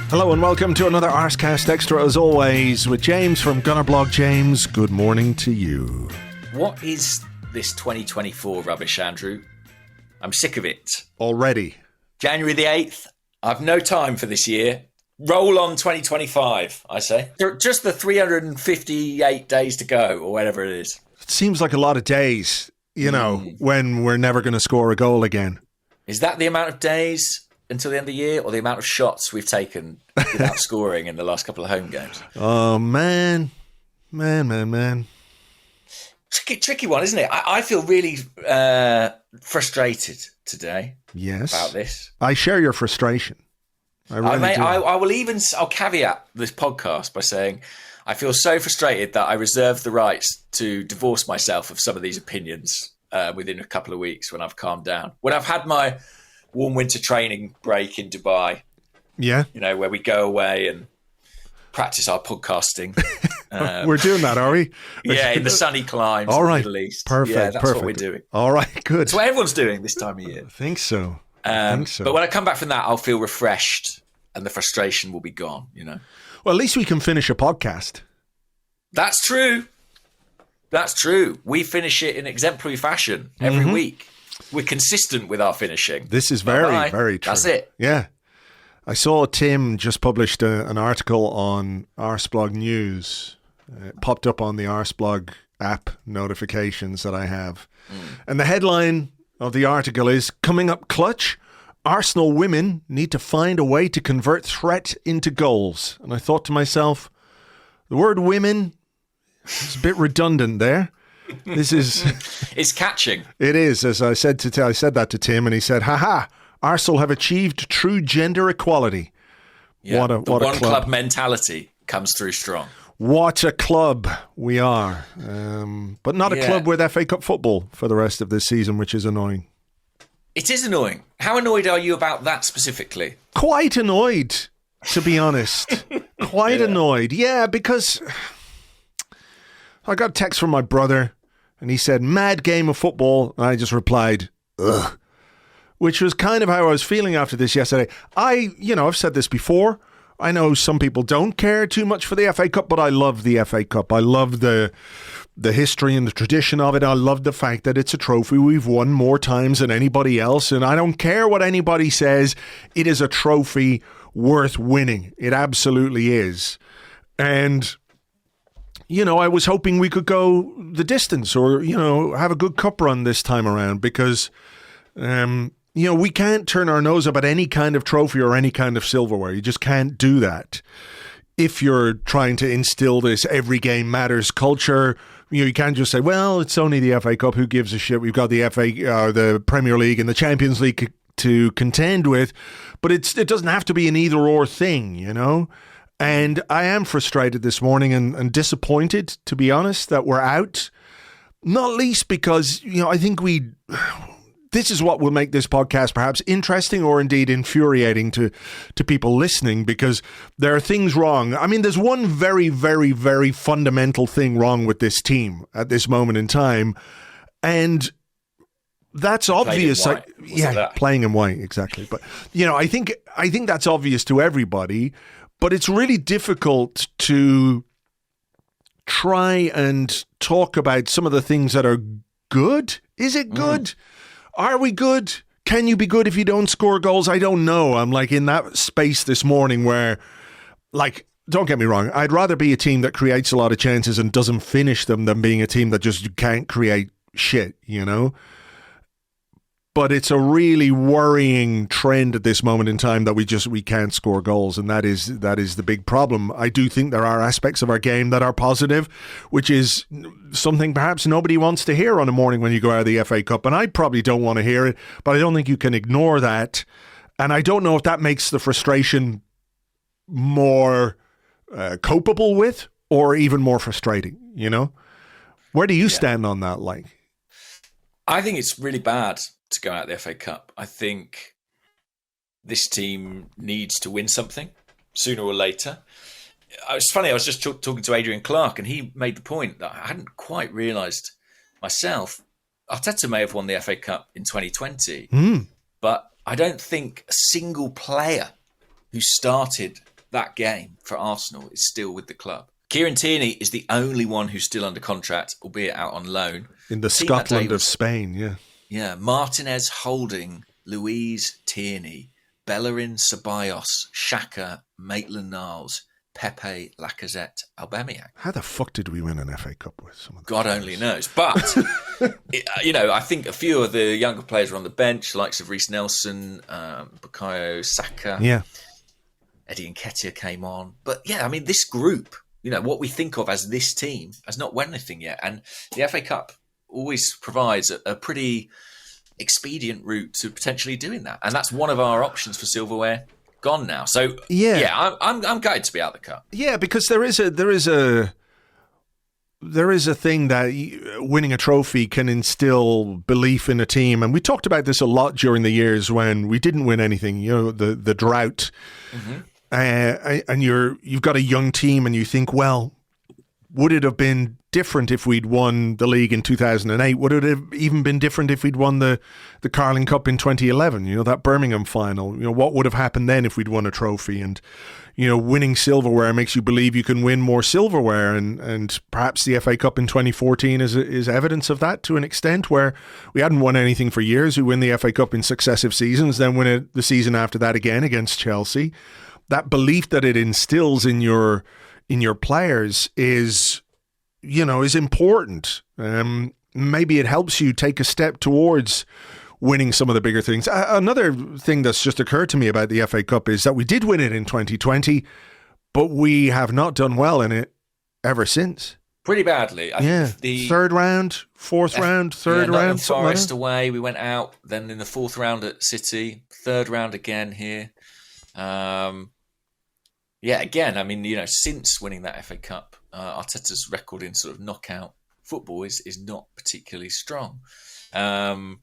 Hello and welcome to another Arsecast Extra, as always, with James from Gunnerblog. James, good morning to you. What is this 2024 rubbish, Andrew? I'm sick of it. Already? January the 8th. I've no time for this year. Roll on 2025, I say. Just the 358 days to go, or whatever it is. It seems like a lot of days, when we're never going to score a goal again. Is that the amount of days until the end of the year, or the amount of shots we've taken without scoring in the last couple of home games? Oh, man. Tricky one, isn't it? I feel really frustrated today. Yes. About this. I share your frustration. I really do. I'll caveat this podcast by saying I feel so frustrated that I reserve the rights to divorce myself of some of these opinions within a couple of weeks when I've calmed down. When I've had my warm winter training break in Dubai. Yeah. Where we go away and practice our podcasting. We're doing that, are we? Yeah, in the sunny climes of the Middle East. Perfect. Yeah, that's what we're doing. All right, good. It's what everyone's doing this time of year. I think so. But when I come back from that, I'll feel refreshed and the frustration will be gone, Well, at least we can finish a podcast. That's true. We finish it in exemplary fashion every week. We're consistent with our finishing. This is very, very true. That's it. Yeah. I saw Tim just published an article on Arseblog News. It popped up on the Arseblog app notifications that I have. And the headline of the article is, "Coming up clutch, Arsenal women need to find a way to convert threat into goals." And I thought to myself, the word women is a bit redundant there. This is... It's catching. It is, as I said that to Tim, and he said, "Ha, Arsenal have achieved true gender equality." Yeah, what a one club club mentality comes through strong. What a club we are. But not a club with FA Cup football for the rest of this season, which is annoying. It is annoying. How annoyed are you about that specifically? Quite annoyed, to be honest. Quite annoyed. Yeah, because I got a text from my brother and he said, "Mad game of football." And I just replied, "Ugh," which was kind of how I was feeling after this yesterday. I've said this before. I know some people don't care too much for the FA Cup, but I love the FA Cup. I love the history and the tradition of it. I love the fact that it's a trophy we've won more times than anybody else. And I don't care what anybody says. It is a trophy worth winning. It absolutely is. And, I was hoping we could go the distance or, have a good cup run this time around because... we can't turn our nose up at any kind of trophy or any kind of silverware. You just can't do that. If you're trying to instill this every game matters culture, you can't just say, well, it's only the FA Cup. Who gives a shit? We've got the the Premier League and the Champions League to contend with. But it doesn't have to be an either or thing, And I am frustrated this morning and disappointed, to be honest, that we're out. Not least because, I think this is what will make this podcast perhaps interesting or indeed infuriating to people listening, because there are things wrong. I mean, there's one very, very, very fundamental thing wrong with this team at this moment in time. And that's obvious. Playing in white, exactly. But, I think that's obvious to everybody, but it's really difficult to try and talk about some of the things that are good. Is it good? Are we good? Can you be good if you don't score goals? I don't know. I'm in that space this morning where, don't get me wrong, I'd rather be a team that creates a lot of chances and doesn't finish them than being a team that just can't create shit, But it's a really worrying trend at this moment in time that we can't score goals, and that is the big problem. I do think there are aspects of our game that are positive, which is something perhaps nobody wants to hear on a morning when you go out of the FA Cup, and I probably don't want to hear it, but I don't think you can ignore that. And I don't know if that makes the frustration more copable with or even more frustrating, Where do you stand on that, I think it's really bad to go out of the FA Cup. I think this team needs to win something sooner or later. It's funny, I was just talking to Adrian Clark and he made the point that I hadn't quite realised myself. Arteta may have won the FA Cup in 2020, but I don't think a single player who started that game for Arsenal is still with the club. Kieran Tierney is the only one who's still under contract, albeit out on loan. In the Scotland of Spain, yeah. Yeah, Martinez, Holding, Louise, Tierney, Bellerin, Ceballos, Xhaka, Maitland-Niles, Pepe, Lacazette, Aubameyang. How the fuck did we win an FA Cup with some of those God only knows. But, I think a few of the younger players were on the bench, likes of Reece Nelson, Bukayo Saka. Yeah. Eddie Nketiah came on. But, yeah, I mean, this group, what we think of as this team has not won anything yet. And the FA Cup always provides a pretty expedient route to potentially doing that. And that's one of our options for silverware. Gone now. So I'm gutted to be out of the cup. Yeah, because there is a thing that winning a trophy can instill belief in a team, and we talked about this a lot during the years when we didn't win anything. The drought, and you've got a young team, and you think, well, would it have been different if we'd won the league in 2008? Would it have even been different if we'd won the Carling Cup in 2011? That Birmingham final. What would have happened then if we'd won a trophy? And winning silverware makes you believe you can win more silverware, and perhaps the FA Cup in 2014 is evidence of that to an extent, where we hadn't won anything for years. We win the FA Cup in successive seasons, then win it the season after that again against Chelsea. That belief that it instills in your players is important. Maybe it helps you take a step towards winning some of the bigger things. Another thing that's just occurred to me about the FA Cup is that we did win it in 2020, but we have not done well in it ever since. Pretty badly. I think the third round, fourth round, third round. Forest away, we went out. Then in the fourth round at City, third round again here. Again, I mean, since winning that FA Cup, Arteta's record in sort of knockout football is not particularly strong. And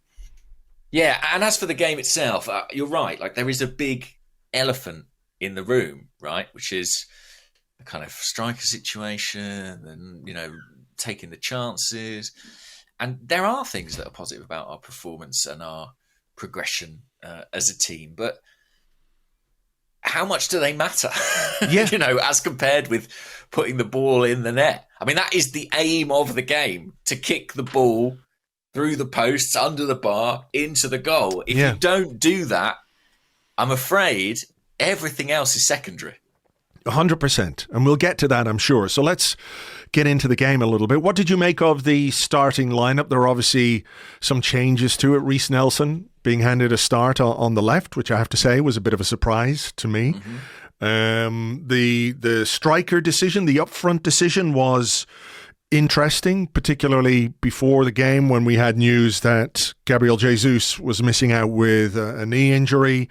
as for the game itself, you're right. Like, there is a big elephant in the room, right? Which is a kind of striker situation and, taking the chances. And there are things that are positive about our performance and our progression as a team. But how much do they matter? Yeah. As compared with putting the ball in the net. I mean, that is the aim of the game, to kick the ball through the posts, under the bar, into the goal. If you don't do that, I'm afraid everything else is secondary. 100%. And we'll get to that, I'm sure. So let's get into the game a little bit. What did you make of the starting lineup? There are obviously some changes to it. Reece Nelson being handed a start on the left, which I have to say was a bit of a surprise to me. The striker decision, the upfront decision, was interesting, particularly before the game when we had news that Gabriel Jesus was missing out with a knee injury.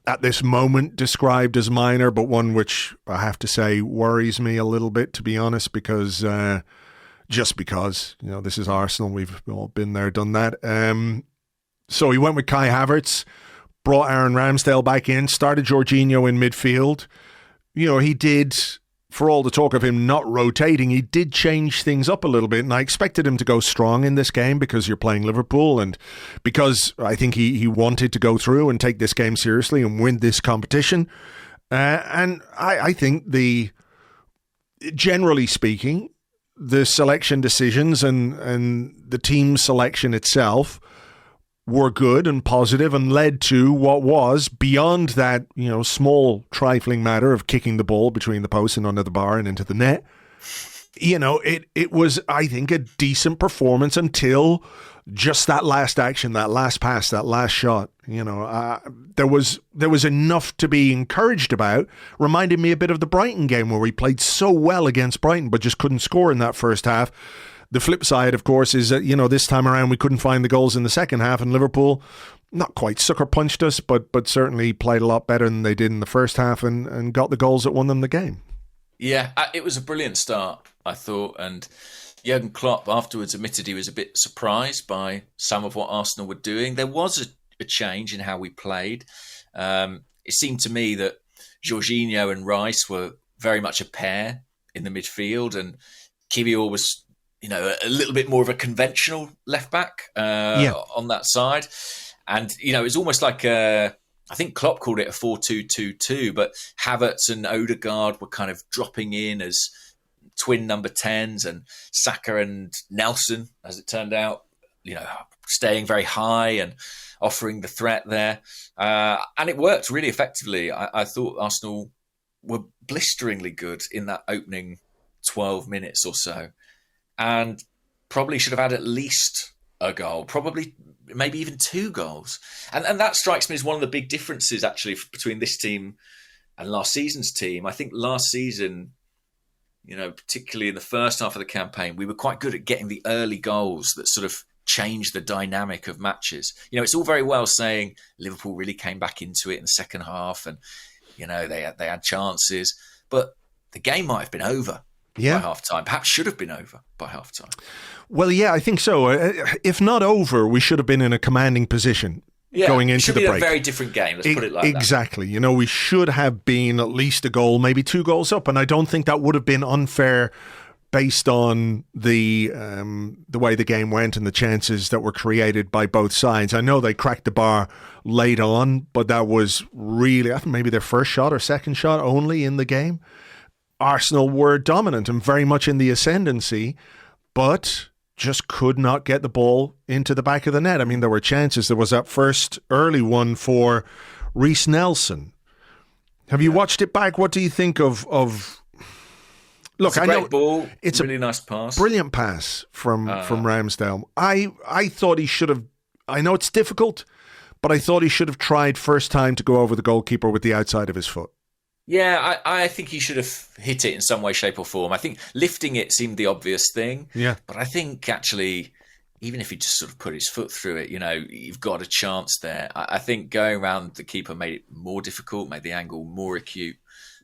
At this moment described as minor, but one which I have to say worries me a little bit, to be honest, because this is Arsenal. We've all been there, done that. So he went with Kai Havertz, brought Aaron Ramsdale back in, started Jorginho in midfield. He did, for all the talk of him not rotating, he did change things up a little bit, and I expected him to go strong in this game because you're playing Liverpool, and because I think he wanted to go through and take this game seriously and win this competition. And I think generally speaking, the selection decisions and the team selection itself were good and positive and led to what was, beyond that, small trifling matter of kicking the ball between the posts and under the bar and into the net. It was, I think, a decent performance until just that last action, that last pass, that last shot. There was enough to be encouraged about. Reminded me a bit of the Brighton game where we played so well against Brighton but just couldn't score in that first half. The flip side, of course, is that, this time around we couldn't find the goals in the second half, and Liverpool not quite sucker punched us, but certainly played a lot better than they did in the first half and got the goals that won them the game. Yeah, it was a brilliant start, I thought, and Jurgen Klopp afterwards admitted he was a bit surprised by some of what Arsenal were doing. There was a change in how we played. It seemed to me that Jorginho and Rice were very much a pair in the midfield, and Kiwior was a little bit more of a conventional left back on that side. And, it was almost like I think Klopp called it a 4-2-2-2, but Havertz and Odegaard were kind of dropping in as twin number 10s, and Saka and Nelson, as it turned out, staying very high and offering the threat there. And it worked really effectively. I thought Arsenal were blisteringly good in that opening 12 minutes or so, and probably should have had at least a goal, probably maybe even 2 goals. And that strikes me as one of the big differences, actually, between this team and last season's team. I think last season, particularly in the first half of the campaign, we were quite good at getting the early goals that sort of changed the dynamic of matches. It's all very well saying Liverpool really came back into it in the second half and, they had chances, but the game might have been over by half-time. Perhaps should have been over by half-time. Well, yeah, I think so. If not over, we should have been in a commanding position going into the break. It should be a very different game, let's put it like that. Exactly. We should have been at least a goal, maybe 2 goals up, and I don't think that would have been unfair based on the way the game went and the chances that were created by both sides. I know they cracked the bar late on, but that was really, I think, maybe their first shot or second shot only in the game. Arsenal were dominant and very much in the ascendancy, but just could not get the ball into the back of the net. I mean, there were chances. There was that first early one for Reece Nelson. Have you watched it back? What do you think of Look, it's a great ball. It's a really nice pass. Brilliant pass from Ramsdale. I thought he should have, I know it's difficult, but I thought he should have tried first time to go over the goalkeeper with the outside of his foot. Yeah, I think he should have hit it in some way, shape or form. I think lifting it seemed the obvious thing. Yeah. But I think actually, even if he just sort of put his foot through it, you've got a chance there. I think going around the keeper made it more difficult, made the angle more acute.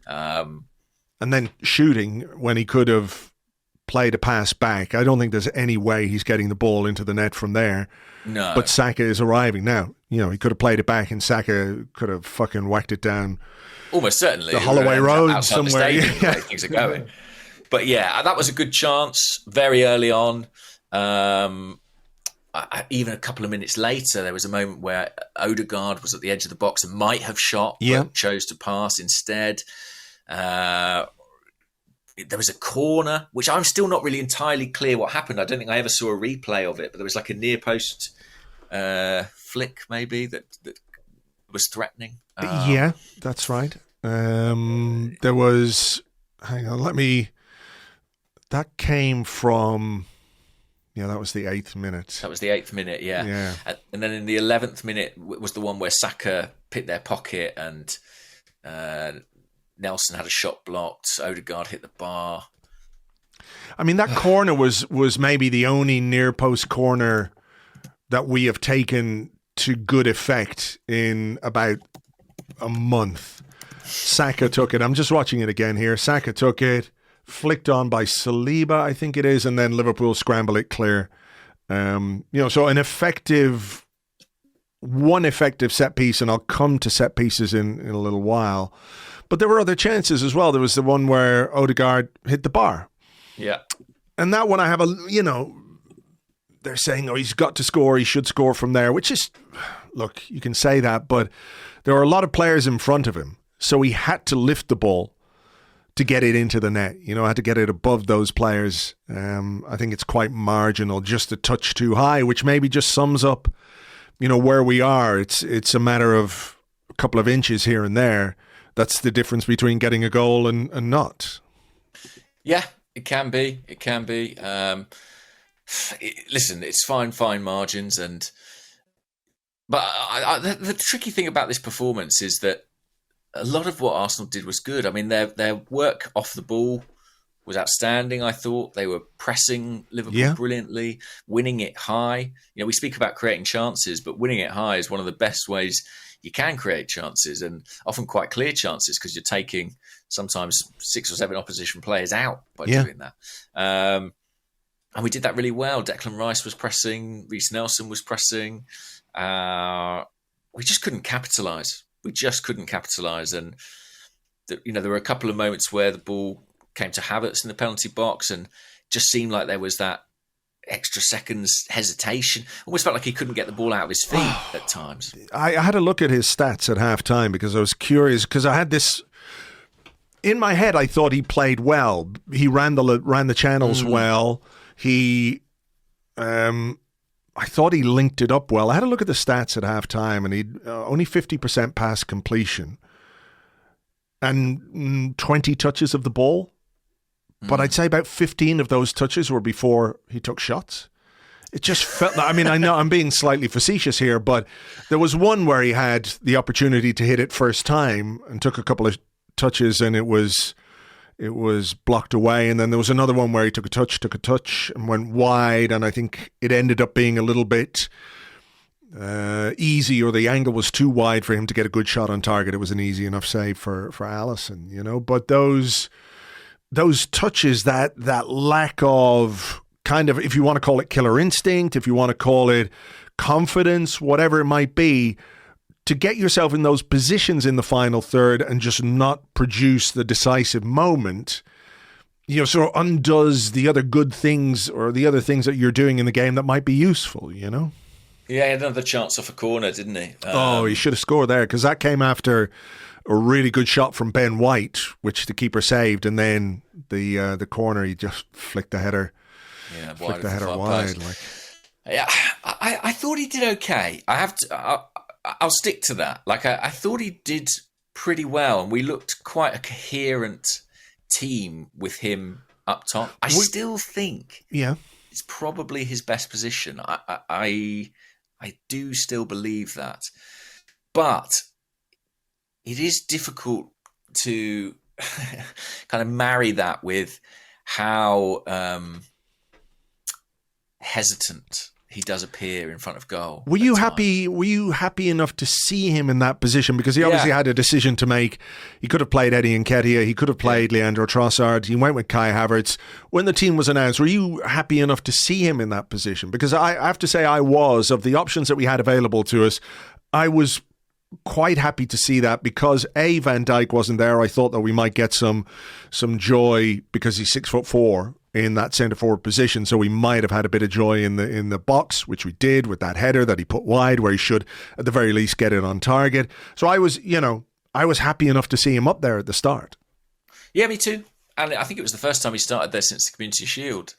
And then shooting when he could have played a pass back. I don't think there's any way he's getting the ball into the net from there. No. But Saka is arriving now. He could have played it back and Saka could have fucking whacked it down. Almost certainly. The Holloway Road somewhere. The way things are going. But yeah, that was a good chance very early on. Even a couple of minutes later, there was a moment where Odegaard was at the edge of the box and might have shot, but chose to pass instead. There was a corner, which I'm still not really entirely clear what happened. I don't think I ever saw a replay of it, but there was like a near post flick maybe that was threatening. Yeah, that's right. There was, hang on, that came from, that was the 8th minute. That was the 8th minute, yeah. And then in the 11th minute was the one where Saka picked their pocket and Nelson had a shot blocked. Odegaard hit the bar. I mean, that corner was maybe the only near post corner that we have taken to good effect in about a month. Saka took it. I'm just watching it again here. Saka took it, flicked on by Saliba, I think it is, and then Liverpool scramble it clear. So one effective set piece, and I'll come to set pieces in a little while. But there were other chances as well. There was the one where Odegaard hit the bar. Yeah. And that one I have they're saying, he's got to score, he should score from there, which is, look, you can say that, but there were a lot of players in front of him. So he had to lift the ball to get it into the net. Had to get it above those players. I think it's quite marginal, just a touch too high, which maybe just sums up, where we are. It's a matter of a couple of inches here and there. That's the difference between getting a goal and not. Yeah, it can be. It can be. Listen, it's fine margins, but the tricky thing about this performance is that a lot of what Arsenal did was good. I mean, their work off the ball was outstanding. I thought they were pressing Liverpool brilliantly, winning it high. We speak about creating chances, but winning it high is one of the best ways you can create chances, and often quite clear chances, because you're taking sometimes 6 or 7 opposition players out by doing that. And we did that really well. Declan Rice was pressing, Reece Nelson was pressing. We just couldn't capitalise. And there were a couple of moments where the ball came to Havertz in the penalty box, and just seemed like there was that extra seconds hesitation. Almost felt like he couldn't get the ball out of his feet at times. I had a look at his stats at halftime because I was curious, because I had this in my head. I thought he played well. He ran the channels well. He, I thought he linked it up well. I had a look at the stats at halftime, and he'd only 50% pass completion and 20 touches of the ball. But I'd say about 15 of those touches were before he took shots. It just felt, I mean, I know I'm being slightly facetious here, but there was one where he had the opportunity to hit it first time and took a couple of touches, and it was blocked away. And then there was another one where he took a touch and went wide. And I think it ended up being a little bit easy, or the angle was too wide for him to get a good shot on target. It was an easy enough save for Alisson, you know, but those touches, that lack of kind of, if you want to call it killer instinct, if you want to call it confidence, whatever it might be, to get yourself in those positions in the final third and just not produce the decisive moment, you know, sort of undoes the other good things or the other things that you're doing in the game that might be useful, you know? Yeah, he had another chance off a corner, didn't he? He should have scored there, because that came after a really good shot from Ben White, which the keeper saved, and then the corner, he just flicked the header. Yeah, flicked the header wide. Yeah, I thought he did okay. I'll stick to that. Like, I thought he did pretty well, and we looked quite a coherent team with him up top. I still think it's probably his best position. I do still believe that, but it is difficult to kind of marry that with how hesitant he does appear in front of goal. Were you happy enough to see him in that position? Because he obviously had a decision to make. He could have played Eddie Nketiah. He could have played Leandro Trossard. He went with Kai Havertz. When the team was announced, were you happy enough to see him in that position? Because I have to say, I was. Of the options that we had available to us, I was quite happy to see that, because Van Dijk wasn't there. I thought that we might get some joy, because he's 6'4" in that centre forward position, so we might have had a bit of joy in the box, which we did with that header that he put wide, where he should at the very least get it on target. So I was happy enough to see him up there at the start. Yeah, me too. And I think it was the first time he started there since the Community Shield.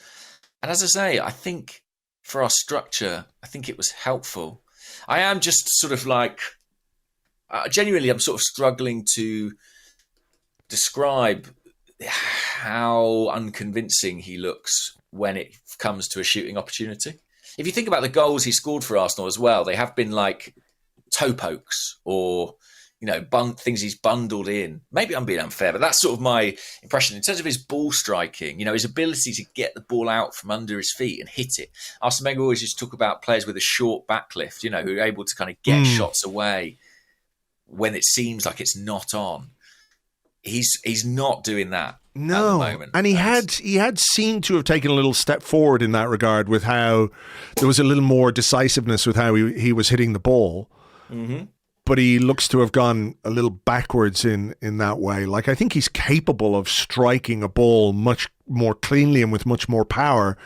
And as I say, I think for our structure, I think it was helpful. I am just sort of like, genuinely, I'm sort of struggling to describe how unconvincing he looks when it comes to a shooting opportunity. If you think about the goals he scored for Arsenal as well, they have been like toe pokes or, you know, things he's bundled in. Maybe I'm being unfair, but that's sort of my impression. In terms of his ball striking, you know, his ability to get the ball out from under his feet and hit it. Arsene Wenger always used to talk about players with a short backlift, you know, who are able to kind of get shots away when it seems like it's not on. He's not doing that at the moment. And he had seemed to have taken a little step forward in that regard, with how there was a little more decisiveness with how he was hitting the ball. Mm-hmm. But he looks to have gone a little backwards in that way. Like, I think he's capable of striking a ball much more cleanly and with much more power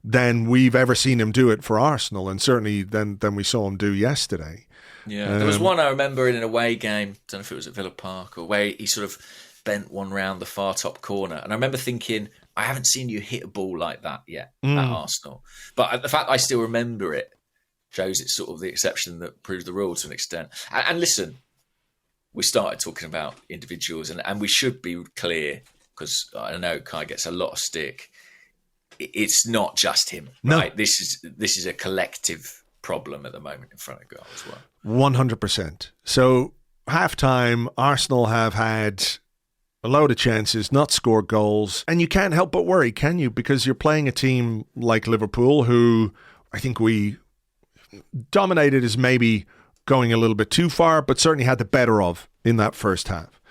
than we've ever seen him do it for Arsenal, and certainly than we saw him do yesterday. Yeah, there was one I remember in an away game, don't know if it was at Villa Park, or where he sort of bent one round the far top corner. And I remember thinking, I haven't seen you hit a ball like that yet at Arsenal. But the fact I still remember it shows it's sort of the exception that proves the rule to an extent. And listen, we started talking about individuals, and we should be clear, because I know Kai gets a lot of stick. It's not just him, right? No. This is a collective problem at the moment in front of goal as well. 100%. So, halftime, Arsenal have had a load of chances, not scored goals, and you can't help but worry, can you? Because you're playing a team like Liverpool, who I think we dominated is maybe going a little bit too far, but certainly had the better of in that first half.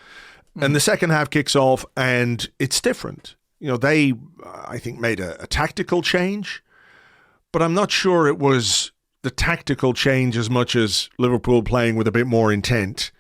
And the second half kicks off, and it's different. You know, they, I think, made a tactical change, but I'm not sure it was the tactical change as much as Liverpool playing with a bit more intent.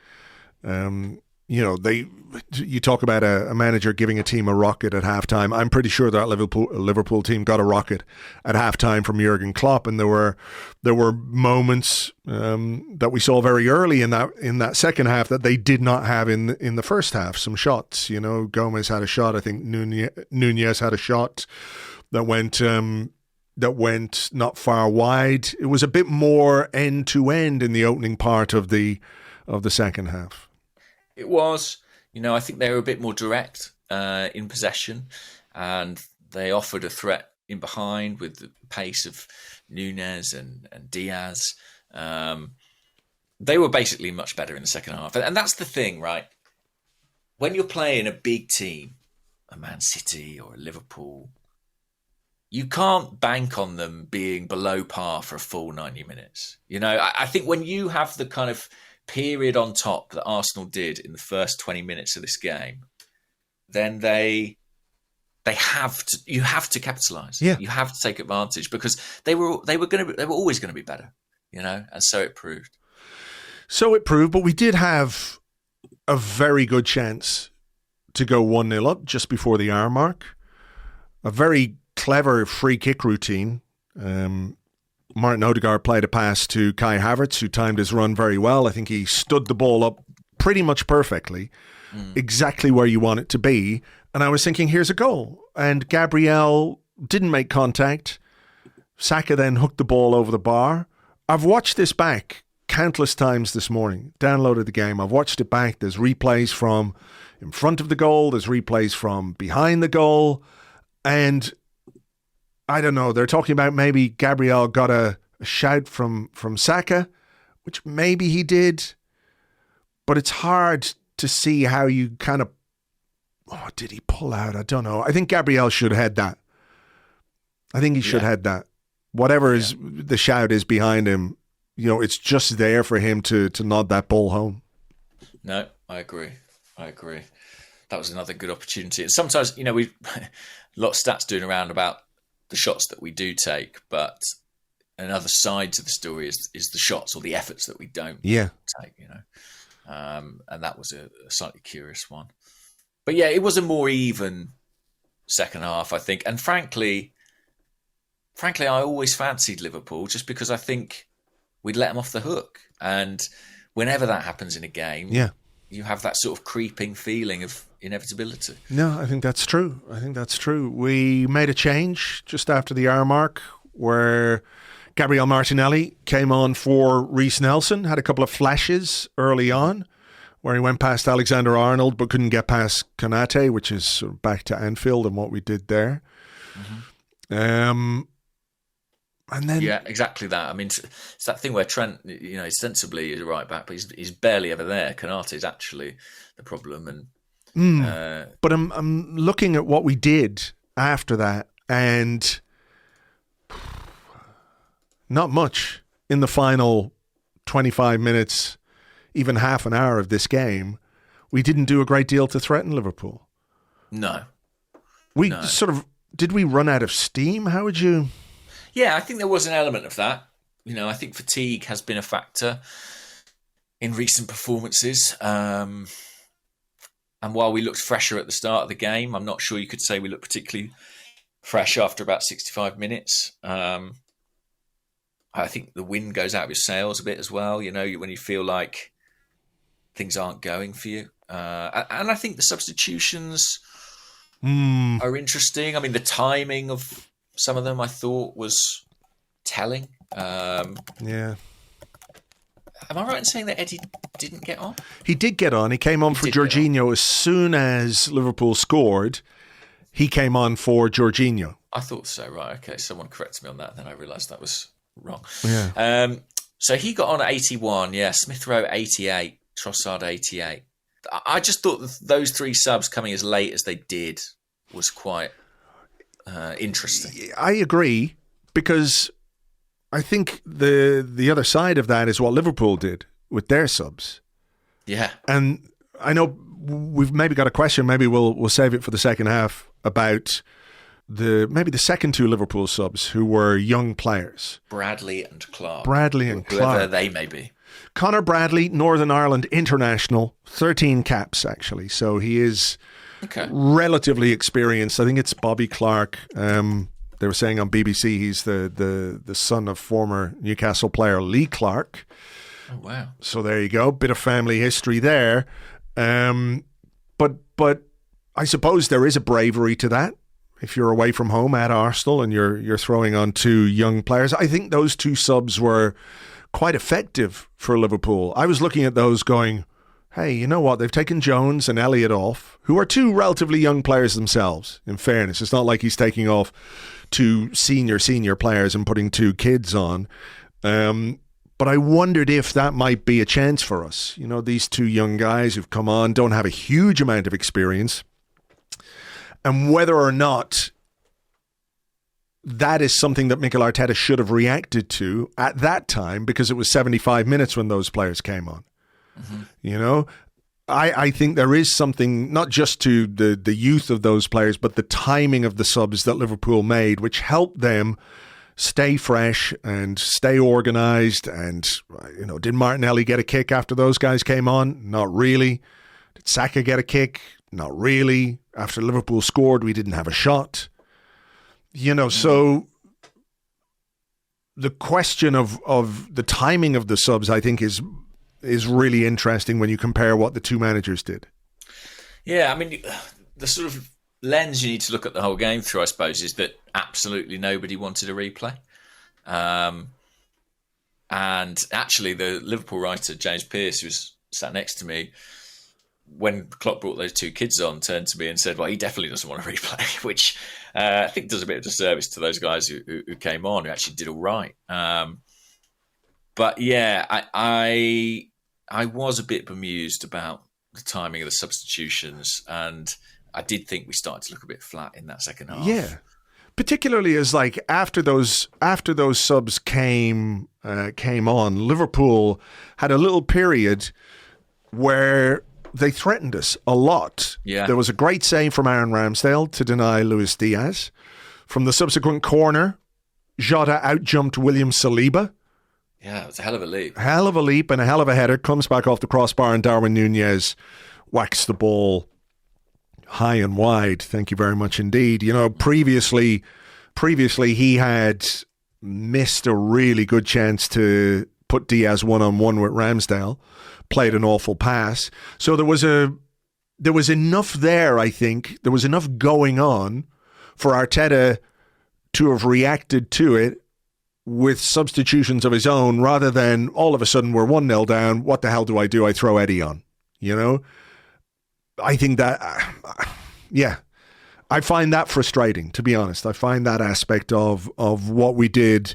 you talk about a manager giving a team a rocket at halftime. I'm pretty sure that Liverpool team got a rocket at halftime from Jurgen Klopp, and there were moments that we saw very early in that second half that they did not have in the first half. Some shots, Gomez had a shot. I think Nunez had a shot that went not far wide. It was a bit more end to end in the opening part of the second half. It was, I think they were a bit more direct in possession, and they offered a threat in behind with the pace of Nunez and Diaz. They were basically much better in the second half. And that's the thing, right? When you're playing a big team, a Man City or a Liverpool, you can't bank on them being below par for a full 90 minutes. I think when you have the kind of period on top that Arsenal did in the first 20 minutes of this game, then you have to capitalise. Yeah. You have to take advantage, because they were always going to be better, and so it proved. But we did have a very good chance to go 1-0 up just before the hour mark. A very clever free kick routine. Martin Odegaard played a pass to Kai Havertz, who timed his run very well. I think he stood the ball up pretty much perfectly, exactly where you want it to be. And I was thinking, here's a goal. And Gabriel didn't make contact. Saka then hooked the ball over the bar. I've watched this back countless times this morning, downloaded the game. I've watched it back. There's replays from in front of the goal. There's replays from behind the goal. And I don't know, they're talking about maybe Gabriel got a shout from Saka, which maybe he did, but it's hard to see how you kind of, did he pull out? I don't know. I think Gabriel should head that. I think he should head that. Whatever is the shout is behind him, it's just there for him to nod that ball home. No, I agree. That was another good opportunity. And sometimes, we a lot of stats doing around about the shots that we do take, but another side to the story is the shots or the efforts that we don't take, and that was a slightly curious one. But yeah, it was a more even second half, I think. And frankly, I always fancied Liverpool just because I think we'd let them off the hook. And whenever that happens in a game, you have that sort of creeping feeling of inevitability. No, I think that's true. We made a change just after the hour mark where Gabriel Martinelli came on for Reece Nelson, had a couple of flashes early on where he went past Alexander-Arnold but couldn't get past Nketiah, which is sort of back to Anfield and what we did there. And then exactly that. I mean, it's that thing where Trent, ostensibly is a right back, but he's barely ever there. Nketiah is actually the problem, and but I'm looking at what we did after that, and not much in the final 25 minutes, even half an hour of this game. We didn't do a great deal to threaten Liverpool. No. Did we run out of steam? How would you... Yeah, I think there was an element of that. I think fatigue has been a factor in recent performances. And while we looked fresher at the start of the game, I'm not sure you could say we looked particularly fresh after about 65 minutes. I think the wind goes out of your sails a bit as well, when you feel like things aren't going for you. And I think the substitutions are interesting. I mean, the timing of some of them I thought was telling. Am I right in saying that Eddie didn't get on? He did get on. He came on for Jorginho as soon as Liverpool scored. He came on for Jorginho. I thought so, right. Okay, someone corrected me on that. Then I realised that was wrong. Yeah. So he got on at 81, Smith Rowe 88, Trossard 88. I just thought those three subs coming as late as they did was quite interesting. I agree, because I think the other side of that is what Liverpool did with their subs. Yeah. And I know we've maybe got a question, maybe we'll save it for the second half, about the second two Liverpool subs who were young players. Bradley and Clark. Whoever they may be. Conor Bradley, Northern Ireland international, 13 caps actually. So he is relatively experienced. I think it's Bobby Clark. They were saying on BBC he's the son of former Newcastle player Lee Clark. Oh, wow. So there you go. Bit of family history there. But I suppose there is a bravery to that. If you're away from home at Arsenal and you're throwing on two young players, I think those two subs were quite effective for Liverpool. I was looking at those going, hey, you know what? They've taken Jones and Elliott off, who are two relatively young players themselves, in fairness. It's not like he's taking off two senior players and putting two kids on. But I wondered if that might be a chance for us. You know, these two young guys who've come on don't have a huge amount of experience. And whether or not that is something that Mikel Arteta should have reacted to at that time, because it was 75 minutes when those players came on. Mm-hmm. You know, I think there is something, not just to the youth of those players, but the timing of the subs that Liverpool made, which helped them stay fresh and stay organised. And, you know, did Martinelli get a kick after those guys came on? Not really. Did Saka get a kick? Not really. After Liverpool scored, we didn't have a shot. You know, so the question of the timing of the subs, I think, is really interesting when you compare what the two managers did. Yeah, I mean, the sort of lens you need to look at the whole game through, I suppose, is that absolutely nobody wanted a replay. And actually, the Liverpool writer, James Pearce, who was sat next to me, when Klopp brought those two kids on, turned to me and said, well, he definitely doesn't want a replay, which I think does a bit of disservice to those guys who came on, who actually did all right. But yeah, I was a bit bemused about the timing of the substitutions, and I did think we started to look a bit flat in that second half. Yeah, particularly as like after those subs came on, Liverpool had a little period where they threatened us a lot. Yeah. There was a great save from Aaron Ramsdale to deny Luis Diaz. From the subsequent corner, Jota outjumped William Saliba. Yeah, it was a hell of a leap. Hell of a leap and a hell of a header. Comes back off the crossbar and Darwin Nunez whacks the ball high and wide. Thank you very much indeed. You know, previously he had missed a really good chance to put Diaz one-on-one with Ramsdale. Played an awful pass. So there was enough there, I think. There was enough going on for Arteta to have reacted to it with substitutions of his own, rather than all of a sudden we're 1-0 down. What the hell do? I throw Eddie on. You know? I think that, yeah. I find that frustrating, to be honest. I find that aspect of what we did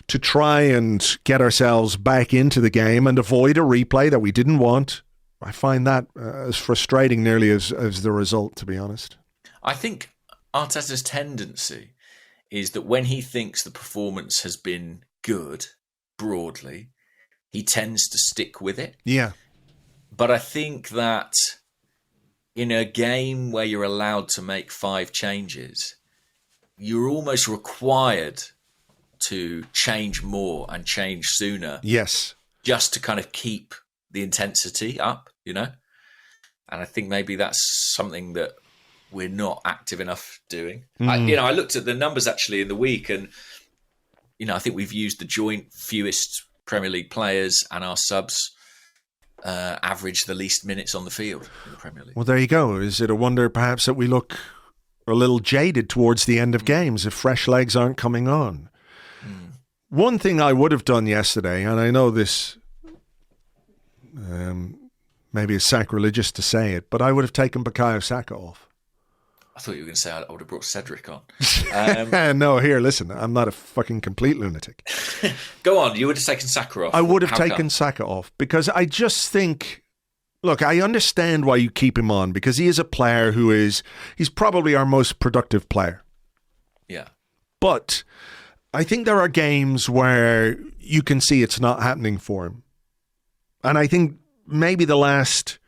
to try and get ourselves back into the game and avoid a replay that we didn't want. I find that as frustrating nearly as the result, to be honest. I think Arteta's tendency is that when he thinks the performance has been good, broadly, he tends to stick with it. Yeah. But I think that in a game where you're allowed to make 5 changes, you're almost required to change more and change sooner. Yes. Just to kind of keep the intensity up, you know? And I think maybe that's something that we're not active enough doing. I looked at the numbers actually in the week, and, you know, I think we've used the joint fewest Premier League players, and our subs average the least minutes on the field in the Premier League. Well, there you go. Is it a wonder perhaps that we look a little jaded towards the end of games if fresh legs aren't coming on? One thing I would have done yesterday, and I know this maybe is sacrilegious to say it, but I would have taken Bukayo Saka off. I thought you were going to say I would have brought Cedric on. No, here, listen, I'm not a fucking complete lunatic. Go on, you would have taken Saka off. I would have taken Saka off because I just think, look, I understand why you keep him on, because he is a player he's probably our most productive player. Yeah. But I think there are games where you can see it's not happening for him. And I think maybe the last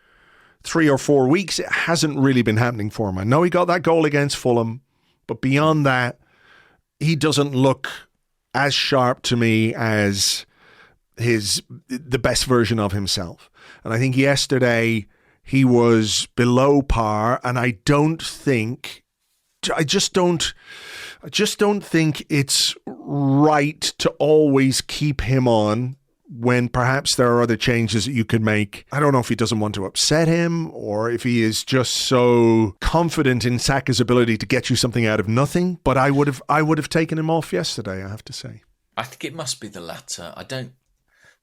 3 or 4 weeks, it hasn't really been happening for him. I know he got that goal against Fulham, but beyond that, he doesn't look as sharp to me as the best version of himself. And I think yesterday he was below par, and I just don't think it's right to always keep him on when perhaps there are other changes that you could make. I don't know if he doesn't want to upset him or if he is just so confident in Saka's ability to get you something out of nothing. But I would have taken him off yesterday, I have to say. I think it must be the latter. I don't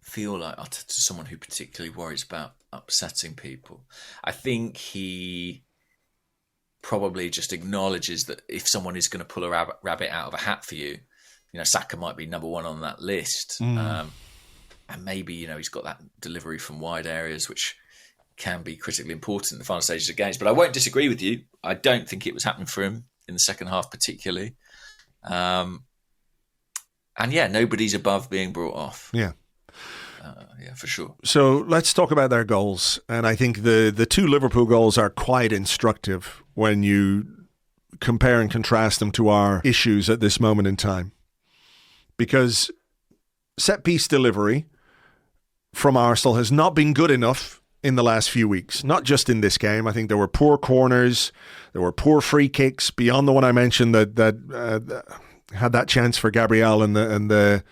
feel like to someone who particularly worries about upsetting people. I think he probably just acknowledges that if someone is going to pull a rabbit out of a hat for you, Saka might be number one on that list. And maybe, he's got that delivery from wide areas, which can be critically important in the final stages of games. But I won't disagree with you. I don't think it was happening for him in the second half particularly. And nobody's above being brought off. Yeah. For sure. So let's talk about their goals. And I think the two Liverpool goals are quite instructive when you compare and contrast them to our issues at this moment in time. Because set-piece delivery from Arsenal has not been good enough in the last few weeks, not just in this game. I think there were poor corners, there were poor free kicks beyond the one I mentioned that had that chance for Gabriel and the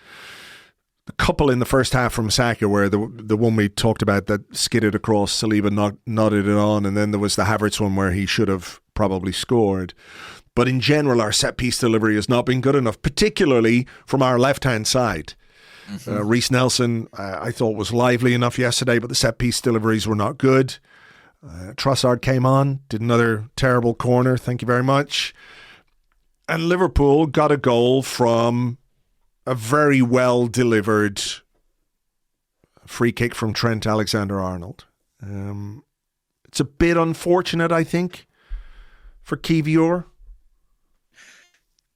couple in the first half from Saka, where the one we talked about that skidded across, Saliba nodded it on, and then there was the Havertz one where he should have probably scored. But in general, our set-piece delivery has not been good enough, particularly from our left-hand side. Reece Nelson, I thought, was lively enough yesterday, but the set-piece deliveries were not good. Trossard came on, did another terrible corner, thank you very much. And Liverpool got a goal from a very well-delivered free kick from Trent Alexander-Arnold. It's a bit unfortunate, I think, for Kivior.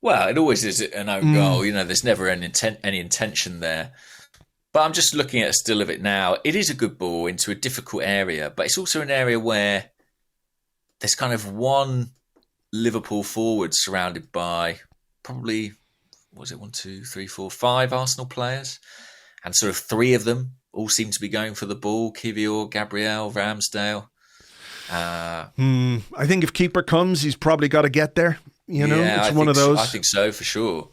Well, it always is an own goal. There's never any intention there. But I'm just looking at a still of it now. It is a good ball into a difficult area, but it's also an area where there's kind of one Liverpool forward surrounded by probably, was it 1, 2, 3, 4, 5 Arsenal players? And sort of 3 of them all seem to be going for the ball. Kivior, Gabriel, Ramsdale. I think if keeper comes, he's probably got to get there. It's one of those. I think so, for sure.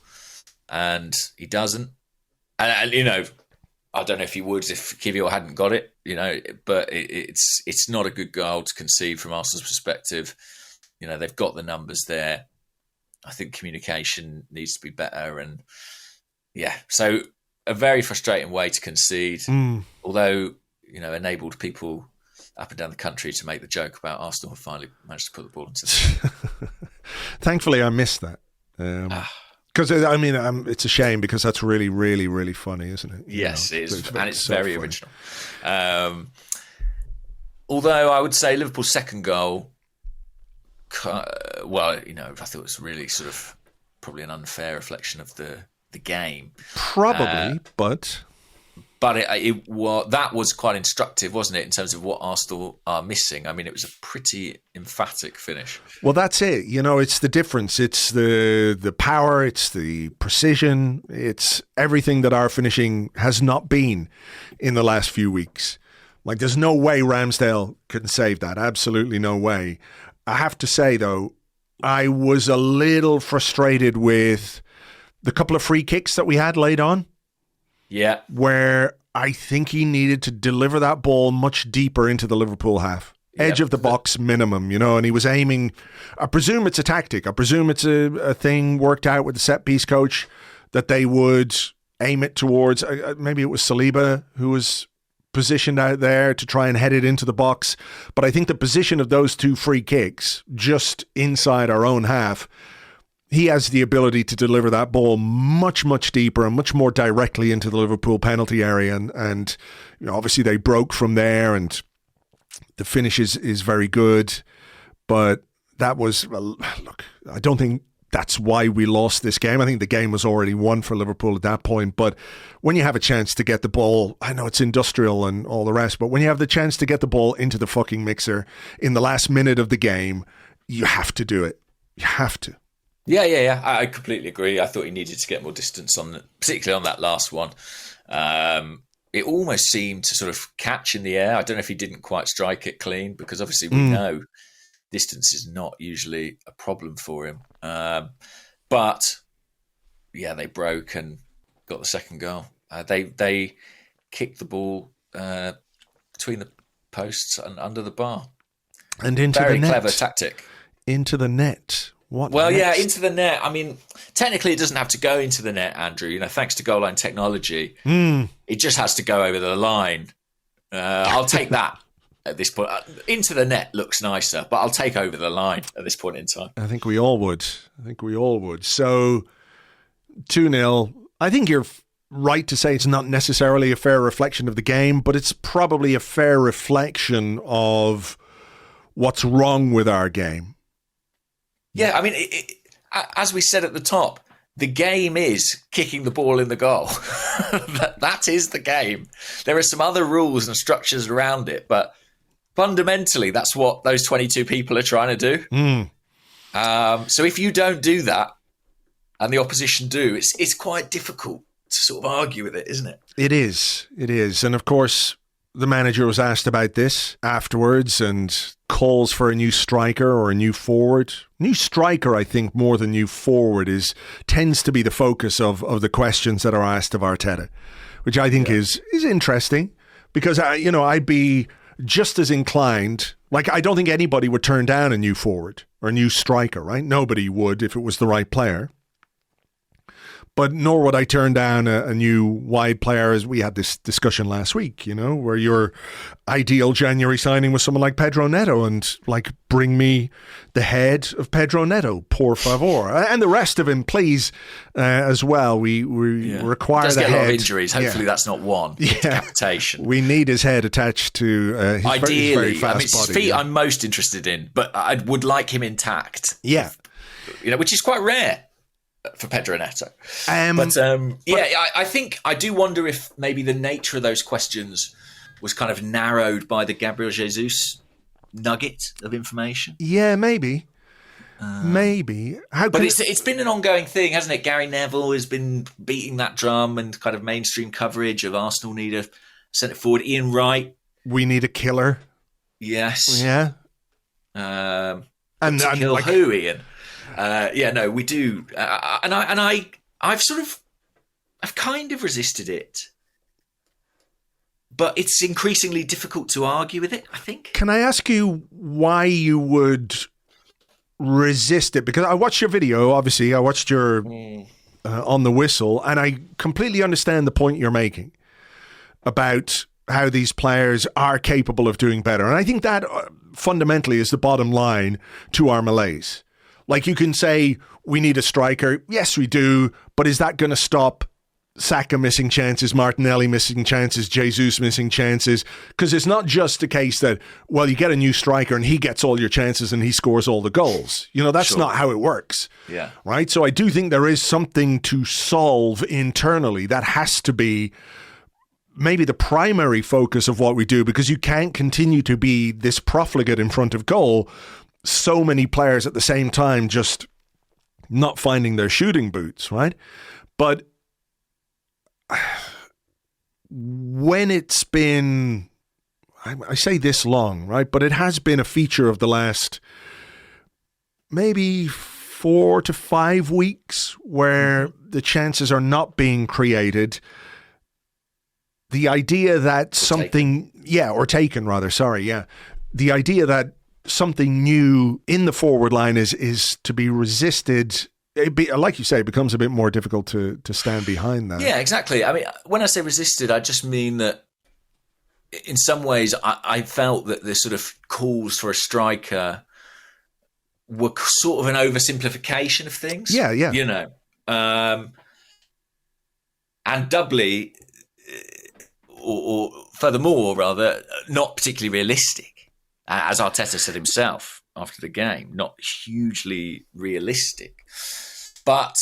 And he doesn't. And I don't know if he would if Kivior hadn't got it, but it's not a good goal to concede from Arsenal's perspective. They've got the numbers there. I think communication needs to be better. And so a very frustrating way to concede, although, enabled people up and down the country to make the joke about Arsenal have finally managed to put the ball into the Thankfully, I missed that. Because, it's a shame because that's really, really, really funny, isn't it? Yes, it is. And it's so very funny. Original. Although I would say Liverpool's second goal, I thought it was really sort of probably an unfair reflection of the game. Probably, but that was quite instructive, wasn't it, in terms of what Arsenal are missing? I mean, it was a pretty emphatic finish. Well, that's it. It's the difference. It's the power. It's the precision. It's everything that our finishing has not been in the last few weeks. Like, there's no way Ramsdale can save that. Absolutely no way. I have to say, though, I was a little frustrated with the couple of free kicks that we had laid on. Yeah. Where I think he needed to deliver that ball much deeper into the Liverpool half. Edge of the box minimum, and he was aiming. I presume it's a tactic. I presume it's a thing worked out with the set-piece coach that they would aim it towards. Maybe it was Saliba who was positioned out there to try and head it into the box. But I think the position of those 2 free kicks just inside our own half, he has the ability to deliver that ball much, much deeper and much more directly into the Liverpool penalty area. And obviously they broke from there and the finish is very good. But that was, look, I don't think that's why we lost this game. I think the game was already won for Liverpool at that point. But when you have a chance to get the ball, I know it's industrial and all the rest, but when you have the chance to get the ball into the fucking mixer in the last minute of the game, you have to do it. You have to. Yeah. I completely agree. I thought he needed to get more distance particularly on that last one. it almost seemed to sort of catch in the air. I don't know if he didn't quite strike it clean, because obviously we know distance is not usually a problem for him. But yeah, they broke and got the second goal. They kicked the ball between the posts and under the bar. And into Very the net. clever tactic. Into the net. What? Well, next? yeah, into the net. I mean, technically it doesn't have to go into the net, Andrew. You know, thanks to goal line technology, it just has to go over the line. I'll take that at this point. Into the net looks nicer, but I'll take over the line at this point in time. I think we all would. So 2-0. I think you're right to say it's not necessarily a fair reflection of the game, but it's probably a fair reflection of what's wrong with our game. Yeah, I mean, as we said at the top, the game is kicking the ball in the goal. that is the game. There are some other rules and structures around it, but fundamentally, that's what those 22 people are trying to do. So if you don't do that, and the opposition do, it's quite difficult to sort of argue with it, isn't it? It is. And of course, the manager was asked about this afterwards and calls for a new striker or a new forward. New striker, I think, more than new forward tends to be the focus of the questions that are asked of Arteta, which I think is interesting, because I'd be just as inclined. Like, I don't think anybody would turn down a new forward or a new striker, right? Nobody would if it was the right player. But nor would I turn down a new wide player, as we had this discussion last week, where your ideal January signing was someone like Pedro Neto, and like, bring me the head of Pedro Neto, por favor. And the rest of him, please, as well. We require the head. He does get a lot of injuries. Hopefully that's not one. Decapitation. We need his head attached to his ideally, very fast it's his body. feet I'm most interested in, but I would like him intact. Yeah. Which is quite rare for Pedro Neto. I think I do wonder if maybe the nature of those questions was kind of narrowed by the Gabriel Jesus nugget of information. Yeah, maybe. Maybe. It's been an ongoing thing, hasn't it? Gary Neville has been beating that drum, and kind of mainstream coverage of Arsenal need a centre forward. Ian Wright. We need a killer. Yes. Yeah. And kill who, Ian? We do, I've kind of resisted it, but it's increasingly difficult to argue with it, I think. Can I ask you why you would resist it? Because I watched your video, obviously. I watched your on the whistle, and I completely understand the point you're making about how these players are capable of doing better. And I think that fundamentally is the bottom line to our malaise. Like, you can say, we need a striker. Yes, we do. But is that going to stop Saka missing chances, Martinelli missing chances, Jesus missing chances? Because it's not just a case that, well, you get a new striker and he gets all your chances and he scores all the goals. That's not how it works. Yeah. Right? So I do think there is something to solve internally that has to be maybe the primary focus of what we do, because you can't continue to be this profligate in front of goal. So many players at the same time just not finding their shooting boots, right? But when it's been, I say this long, right? But it has been a feature of the last maybe 4 to 5 weeks where the chances are not being created. The idea that the idea that something new in the forward line is to be resisted. Like you say, it becomes a bit more difficult to stand behind that. Yeah, exactly. I mean, when I say resisted, I just mean that in some ways I felt that the sort of calls for a striker were sort of an oversimplification of things. Yeah. And doubly, or furthermore, rather, not particularly realistic. As Arteta said himself after the game, not hugely realistic. But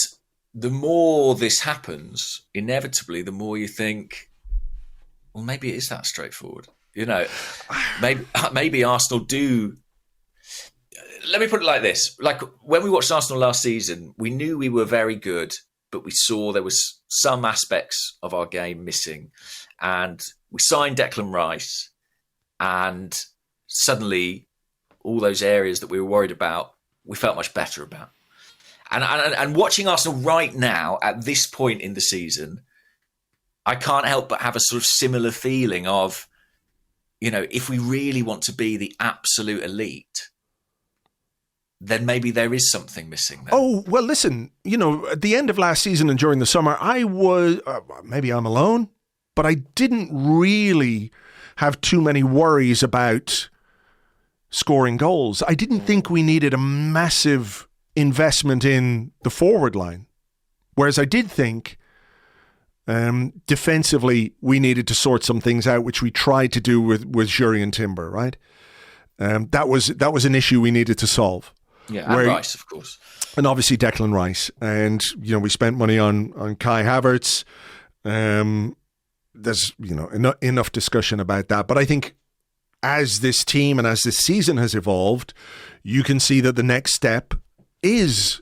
the more this happens, inevitably, the more you think, well, maybe it is that straightforward. Maybe Arsenal do. Let me put it like this. Like, when we watched Arsenal last season, we knew we were very good but we saw there was some aspects of our game missing. And we signed Declan Rice, and suddenly all those areas that we were worried about, we felt much better about. And watching Arsenal right now at this point in the season, I can't help but have a sort of similar feeling of, if we really want to be the absolute elite, then maybe there is something missing there. Oh, well, listen, at the end of last season and during the summer, I was, maybe I'm alone, but I didn't really have too many worries about scoring goals. I didn't think we needed a massive investment in the forward line. Whereas I did think defensively we needed to sort some things out, which we tried to do with Juri and Timber, right? That was an issue we needed to solve. Yeah, and Rice, of course. And obviously Declan Rice. And, we spent money on Kai Havertz. There's, enough discussion about that. But I think as this team and as this season has evolved, you can see that the next step is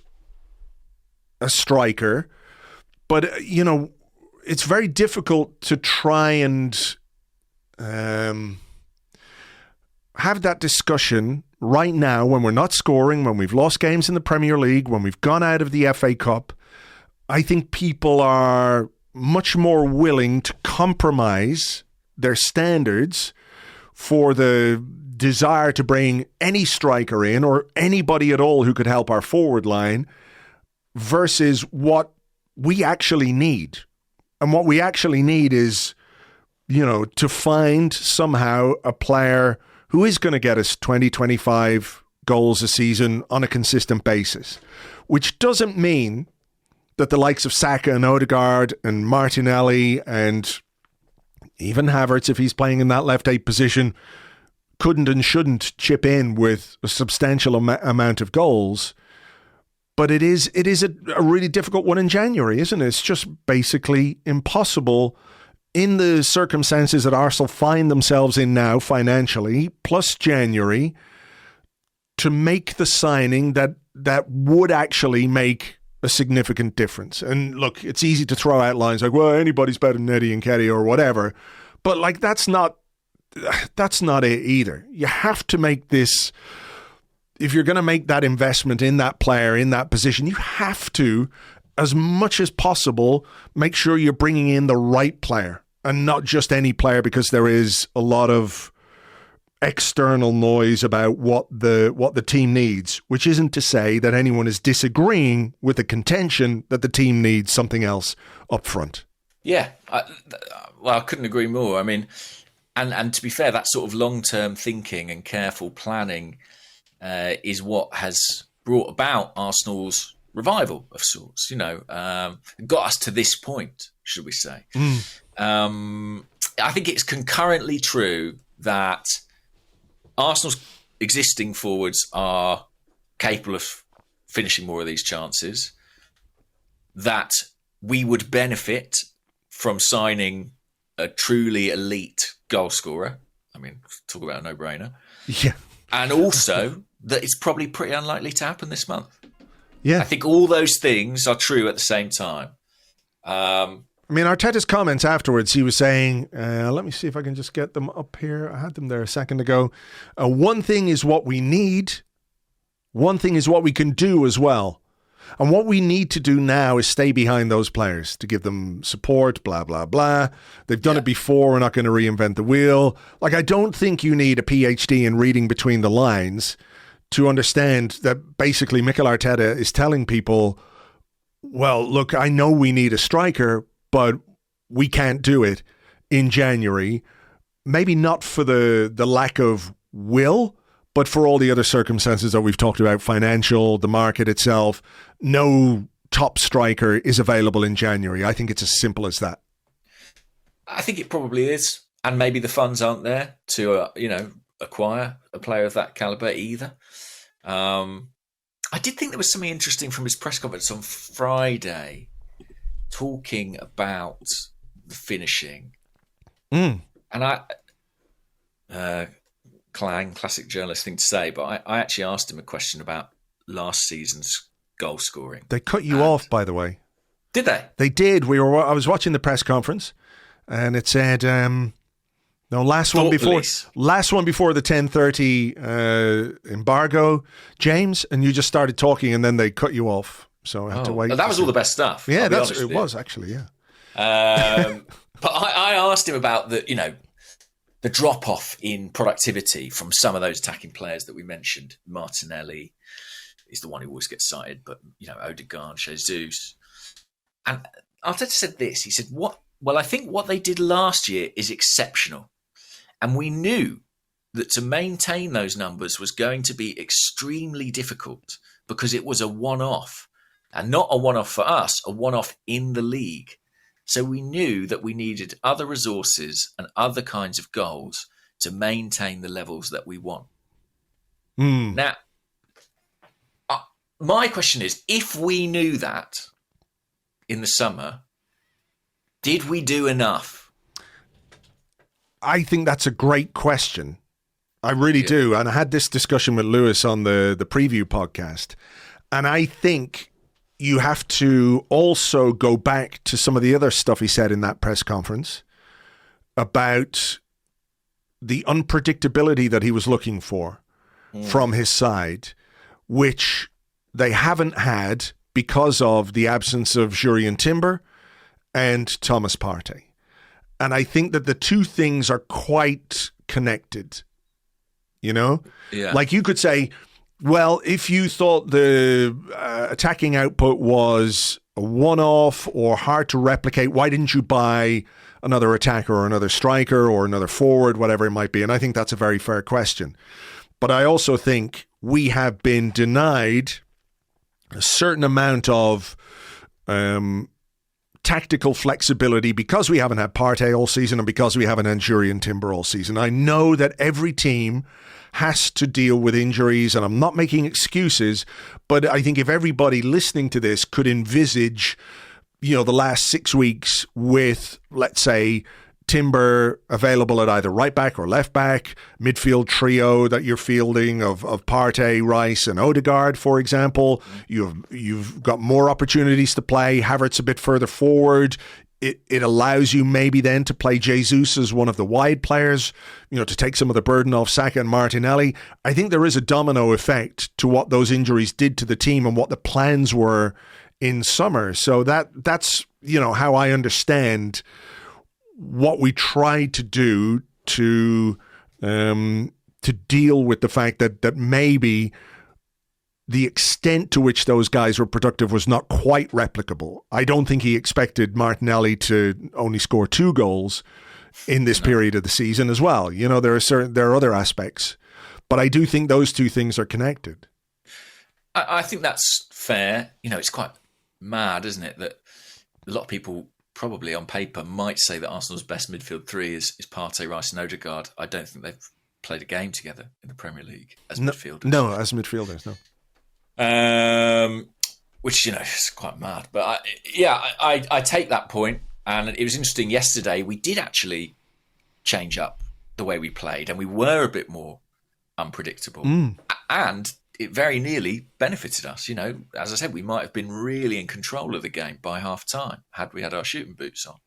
a striker. But, it's very difficult to try and have that discussion right now when we're not scoring, when we've lost games in the Premier League, when we've gone out of the FA Cup. I think people are much more willing to compromise their standards for the desire to bring any striker in or anybody at all who could help our forward line versus what we actually need. And what we actually need is, to find somehow a player who is going to get us 20, 25 goals a season on a consistent basis, which doesn't mean that the likes of Saka and Odegaard and Martinelli and even Havertz, if he's playing in that left 8 position, couldn't and shouldn't chip in with a substantial amount of goals. But it is a really difficult one in January, isn't it? It's just basically impossible in the circumstances that Arsenal find themselves in now financially, plus January, to make the signing that would actually make a significant difference. And look, it's easy to throw out lines like, well, anybody's better than Nketiah or whatever. But that's not it either. You have to make this, if you're going to make that investment in that player, in that position, you have to, as much as possible, make sure you're bringing in the right player and not just any player, because there is a lot of external noise about what the team needs, which isn't to say that anyone is disagreeing with the contention that the team needs something else up front. Yeah, I couldn't agree more. I mean, and to be fair, that sort of long-term thinking and careful planning is what has brought about Arsenal's revival of sorts. Got us to this point, should we say? I think it's concurrently true that Arsenal's existing forwards are capable of finishing more of these chances, that we would benefit from signing a truly elite goal scorer. I mean, talk about a no-brainer. Yeah. And also that it's probably pretty unlikely to happen this month. Yeah. I think all those things are true at the same time. I mean, Arteta's comments afterwards, he was saying, let me see if I can just get them up here. I had them there a second ago. One thing is what we need. One thing is what we can do as well. And what we need to do now is stay behind those players to give them support, blah, blah, blah. They've done it before. We're not going to reinvent the wheel. Like, I don't think you need a PhD in reading between the lines to understand that basically Mikel Arteta is telling people, well, look, I know we need a striker, but we can't do it in January. Maybe not for the lack of will, but for all the other circumstances that we've talked about, financial, the market itself. No top striker is available in January. I think it's as simple as that. I think it probably is. And maybe the funds aren't there to, acquire a player of that caliber either. I did think there was something interesting from his press conference on Friday, talking about the finishing. And classic journalist thing to say, but I actually asked him a question about last season's goal scoring. They cut you off, by the way. Did they? They did. I was watching the press conference, and it said, last one before the 10:30 embargo, James, and you just started talking, and then they cut you off. So I had to wait. That was all the best stuff. Yeah, it was actually. Yeah. But I asked him about the drop off in productivity from some of those attacking players that we mentioned. Martinelli is the one who always gets cited, but Odegaard, Jesus. And Arteta said this. He said, I think what they did last year is exceptional. And we knew that to maintain those numbers was going to be extremely difficult because it was a one-off. And not a one-off for us, a one-off in the league. So we knew that we needed other resources and other kinds of goals to maintain the levels that we want. Now, my question is, if we knew that in the summer, did we do enough? I think that's a great question. I really do. And I had this discussion with Lewis on the preview podcast. And I think you have to also go back to some of the other stuff he said in that press conference about the unpredictability that he was looking for from his side, which they haven't had because of the absence of Jurrien Timber and Thomas Partey. And I think that the two things are quite connected, Yeah. Like you could say, well, if you thought the attacking output was a one-off or hard to replicate, why didn't you buy another attacker or another striker or another forward, whatever it might be? And I think that's a very fair question. But I also think we have been denied a certain amount of tactical flexibility because we haven't had Partey all season and because we haven't had Jurrien Timber all season. I know that every team has to deal with injuries, and I'm not making excuses, but I think if everybody listening to this could envisage, the last 6 weeks with, let's say, Timber available at either right back or left back, midfield trio that you're fielding of Partey, Rice and Odegaard, for example. You've got more opportunities to play. Havertz a bit further forward. It allows you maybe then to play Jesus as one of the wide players, to take some of the burden off Saka and Martinelli. I think there is a domino effect to what those injuries did to the team and what the plans were in summer. So that's how I understand what we tried to do to deal with the fact that maybe the extent to which those guys were productive was not quite replicable. I don't think he expected Martinelli to only score 2 goals in this period of the season as well. There are other aspects, but I do think those two things are connected. I think that's fair. It's quite mad, isn't it, that a lot of people probably on paper might say that Arsenal's best midfield three is Partey, Rice and Odegaard. I don't think they've played a game together in the Premier League as midfielders. No, as midfielders, no. Which, is quite mad. But I take that point. And it was interesting yesterday, we did actually change up the way we played and we were a bit more unpredictable. And it very nearly benefited us. As I said, we might have been really in control of the game by half time had we had our shooting boots on.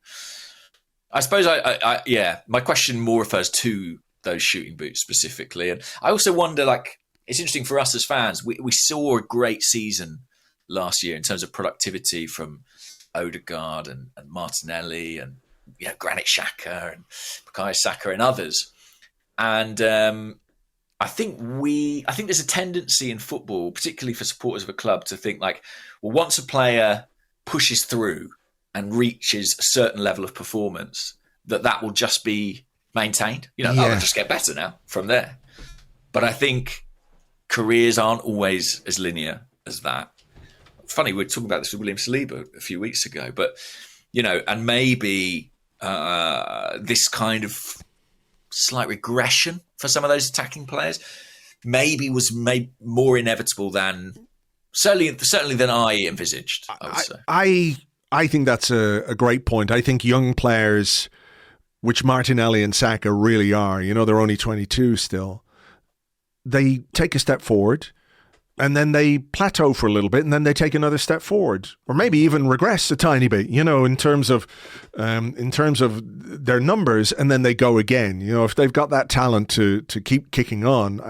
I suppose my question more refers to those shooting boots specifically. And I also wonder, it's interesting for us as fans, we saw a great season last year in terms of productivity from Odegaard and Martinelli and Granit Xhaka and Bukayo Saka and others. And I think there's a tendency in football, particularly for supporters of a club, to think once a player pushes through and reaches a certain level of performance, that will just be maintained. They'll just get better now from there. But I think careers aren't always as linear as that. Funny, we were talking about this with William Saliba a few weeks ago, but, and maybe this kind of slight regression for some of those attacking players maybe was made more inevitable than certainly than I envisaged. I would say. I think that's a great point. I think young players, which Martinelli and Saka really are, they're only 22 still. They take a step forward and then they plateau for a little bit, and then they take another step forward, or maybe even regress a tiny bit, in terms of their numbers, and then they go again. If they've got that talent to keep kicking on,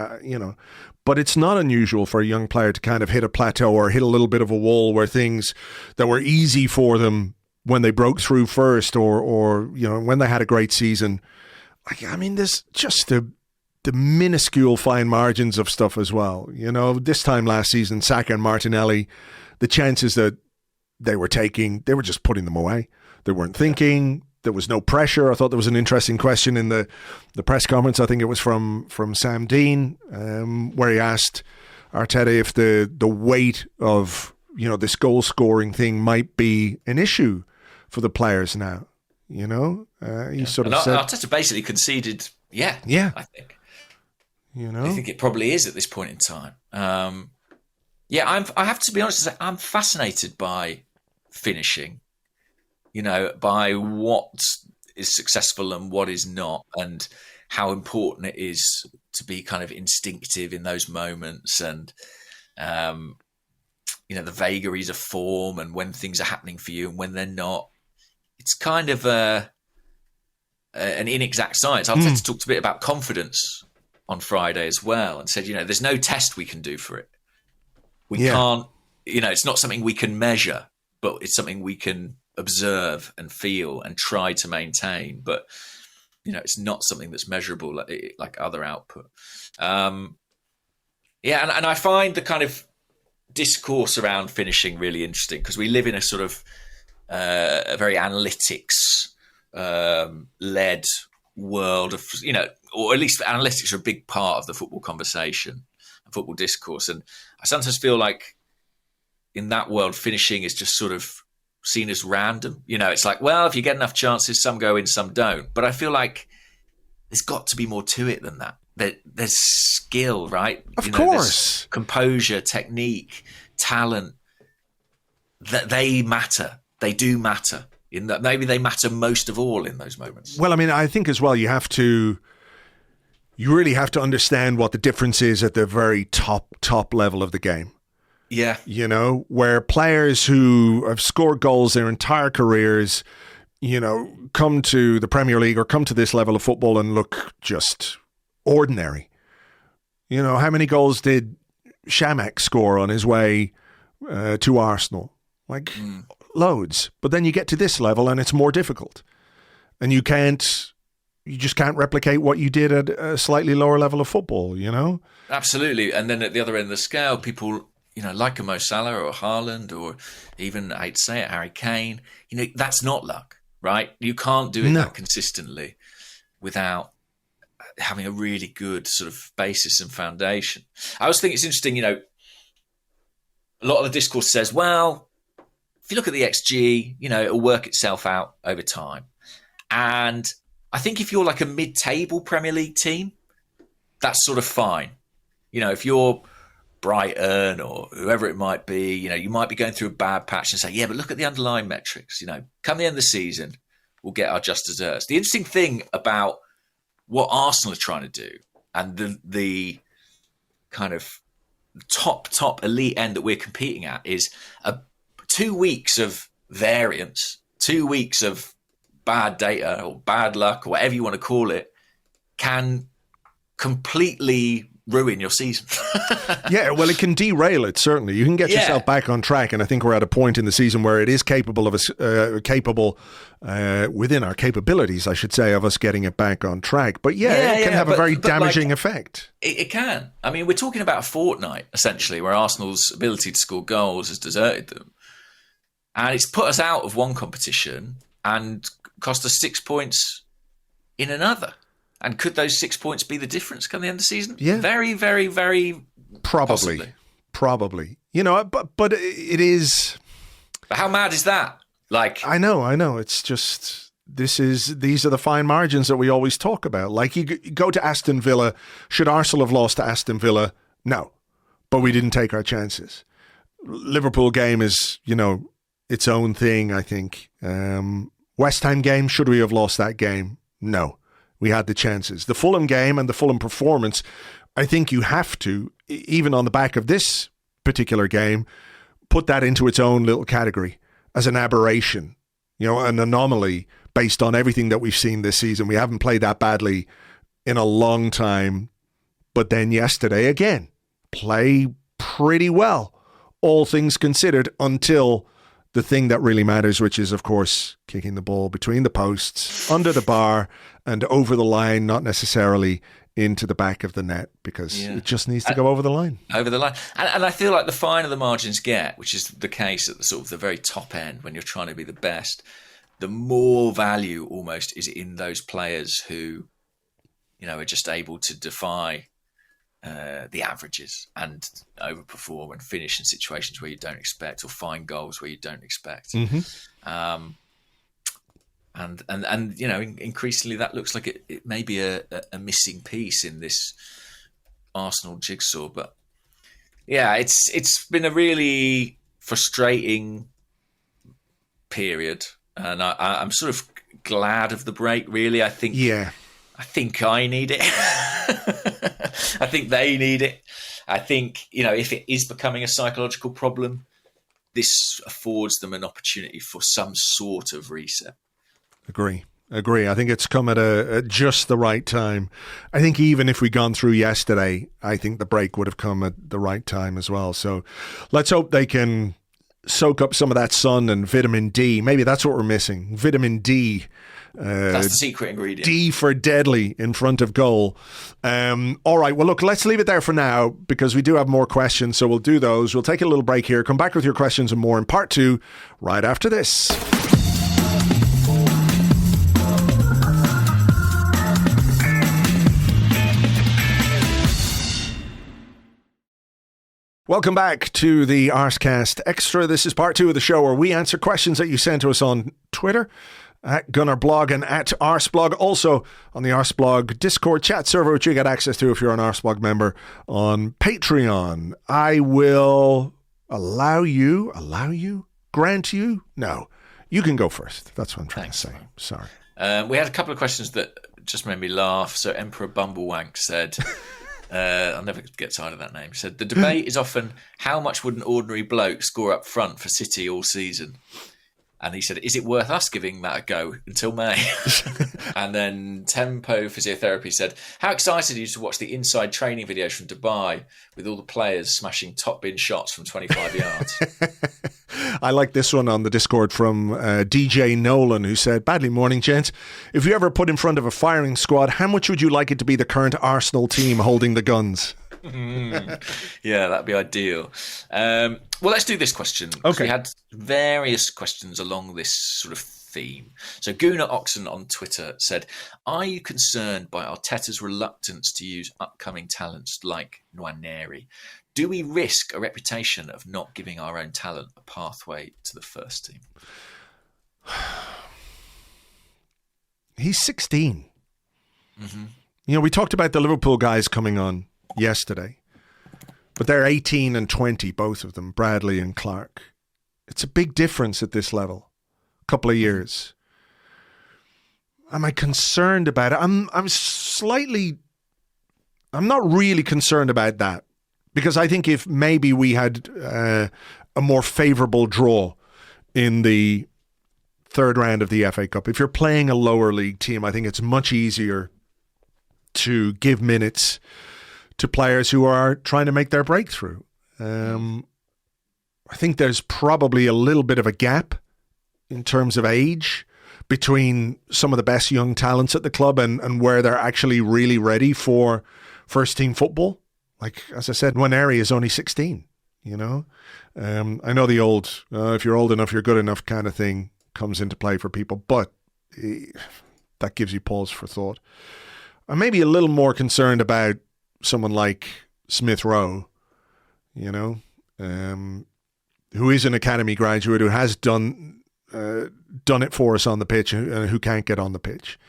But it's not unusual for a young player to kind of hit a plateau or hit a little bit of a wall where things that were easy for them when they broke through first, or when they had a great season. There's just the minuscule fine margins of stuff as well. This time last season, Saka and Martinelli, the chances that they were taking, they were just putting them away. They weren't thinking. There was no pressure. I thought there was an interesting question in the press conference. I think it was from Sam Dean, where he asked Arteta if the weight of this goal scoring thing might be an issue for the players now. He sort of said, Arteta basically conceded. Yeah, I think. I think it probably is at this point in time. I have to be honest and say I'm fascinated by finishing. By what is successful and what is not, and how important it is to be kind of instinctive in those moments, and the vagaries of form, and when things are happening for you and when they're not. It's kind of an inexact science. Arteta talked a bit about confidence on Friday as well, and said, there's no test we can do for it. We can't, it's not something we can measure, but it's something we can observe and feel and try to maintain. But, it's not something that's measurable like other output. And I find the kind of discourse around finishing really interesting, because we live in a sort of a very analytics led world of, or at least analytics are a big part of the football conversation and football discourse. And I sometimes feel like in that world, finishing is just sort of seen as random. It's like, well, if you get enough chances, some go in, some don't. But I feel like there's got to be more to it than that. There's skill, right? Of course. There's composure, technique, talent. That they matter. They do matter. In that, maybe they matter most of all in those moments. Well, I think as well, you really have to understand what the difference is at the very top level of the game. Yeah. Where players who have scored goals their entire careers, come to the Premier League or come to this level of football and look just ordinary. How many goals did Shamek score on his way to Arsenal? Loads. But then you get to this level and it's more difficult. And you just can't replicate what you did at a slightly lower level of football, Absolutely. And then at the other end of the scale, people, like a Mo Salah or Haaland, or even, I hate to say it, Harry Kane, that's not luck, right? You can't do it that consistently without having a really good sort of basis and foundation. I always think it's interesting, a lot of the discourse says, well, if you look at the XG, it'll work itself out over time. And I think if you're like a mid-table Premier League team, that's sort of fine. If you're Brighton or whoever it might be, you might be going through a bad patch and say, yeah, but look at the underlying metrics. Come the end of the season, we'll get our just desserts. The interesting thing about what Arsenal are trying to do, and the kind of top elite end that we're competing at, is 2 weeks of variance, 2 weeks of bad data or bad luck or whatever you want to call it, can completely ruin your season. Yeah, well, it can derail it, certainly. You can get yourself back on track, and I think we're at a point in the season where it is capable of us, within our capabilities, I should say, of us getting it back on track. But it can have a very damaging effect. It can. We're talking about a fortnight, essentially, where Arsenal's ability to score goals has deserted them. And it's put us out of one competition and cost us 6 points in another. And could those 6 points be the difference come the end of the season? Yeah. Very, very, very probably. But it is. But how mad is that? I know. It's just these are the fine margins that we always talk about. Like, you go to Aston Villa. Should Arsenal have lost to Aston Villa? No, but we didn't take our chances. Liverpool game is its own thing, I think. West Ham game, should we have lost that game? No. We had the chances. The Fulham game and the Fulham performance, I think you have to, even on the back of this particular game, put that into its own little category as an aberration, an anomaly based on everything that we've seen this season. We haven't played that badly in a long time. But then yesterday, again, play pretty well, all things considered, until the thing that really matters, which is, of course, kicking the ball between the posts, under the bar, and over the line, not necessarily into the back of the net, because it just needs to go over the line. Over the line. And I feel like the finer the margins get, which is the case at the sort of the very top end when you're trying to be the best, the more value almost is in those players who, are just able to defy the averages and overperform and finish in situations where you don't expect, or find goals where you don't expect. And increasingly that looks like it may be a missing piece in this Arsenal jigsaw. But yeah, it's been a really frustrating period, and I'm sort of glad of the break. Really, I think I need it. I think they need it. I think, if it is becoming a psychological problem, this affords them an opportunity for some sort of reset. Agree. I think it's come at just the right time. I think even if we'd gone through yesterday, I think the break would have come at the right time as well. So let's hope they can soak up some of that sun and vitamin D. Maybe that's what we're missing. Vitamin D. That's the secret ingredient. D for deadly in front of goal. All right. Well, look, let's leave it there for now, because we do have more questions. So we'll do those. We'll take a little break here. Come back with your questions and more in part 2 right after this. Welcome back to the Arsecast Extra. This is part 2 of the show where we answer questions that you send to us on Twitter, at Gunnerblog and at Arseblog. Also on the Arseblog Discord chat server, which you get access to if you're an Arseblog member on Patreon. I will grant you? No, you can go first. That's what I'm trying to say. Sorry. We had a couple of questions that just made me laugh. So Emperor Bumblewank said... I'll never get tired of that name. Said the debate is often how much would an ordinary bloke score up front for City all season? And he said, is it worth us giving that a go until May? And then Tempo Physiotherapy said, how excited are you to watch the inside training videos from Dubai with all the players smashing top bin shots from 25 yards? I like this one on the Discord from DJ Nolan, who said, badly morning, gents. If you ever put in front of a firing squad, how much would you like it to be the current Arsenal team holding the guns? Yeah, that'd be ideal. Well, let's do this question. Okay. We had various questions along this sort of theme. So Guna Oxen on Twitter said, are you concerned by Arteta's reluctance to use upcoming talents like Nwaneri? Do we risk a reputation of not giving our own talent a pathway to the first team? He's 16. We talked about the Liverpool guys coming on yesterday, but they're 18 and 20, both of them, Bradley and Clark. It's a big difference at this level. A couple of years. Am I concerned about it? I'm not really concerned about that, because I think if maybe we had a more favourable draw in the third round of the FA Cup, if you're playing a lower league team, I think it's much easier to give minutes to players who are trying to make their breakthrough. I think there's probably a little bit of a gap in terms of age between some of the best young talents at the club and where they're actually really ready for first team football. Like, as I said, Nwaneri is only 16, I know the old, if you're old enough, you're good enough kind of thing comes into play for people, but that gives you pause for thought. I'm maybe a little more concerned about someone like Smith Rowe, who is an academy graduate, who has done it for us on the pitch, and who can't get on the pitch.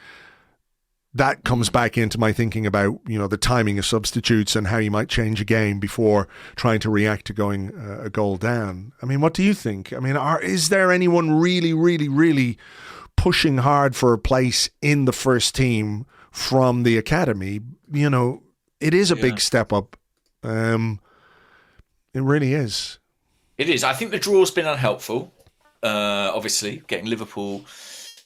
That comes back into my thinking about, the timing of substitutes and how you might change a game before trying to react to going a goal down. I mean, what do you think? I mean, is there anyone really, really, really pushing hard for a place in the first team from the academy? It is a big step up. It really is. It is. I think the draw's been unhelpful. Obviously, getting Liverpool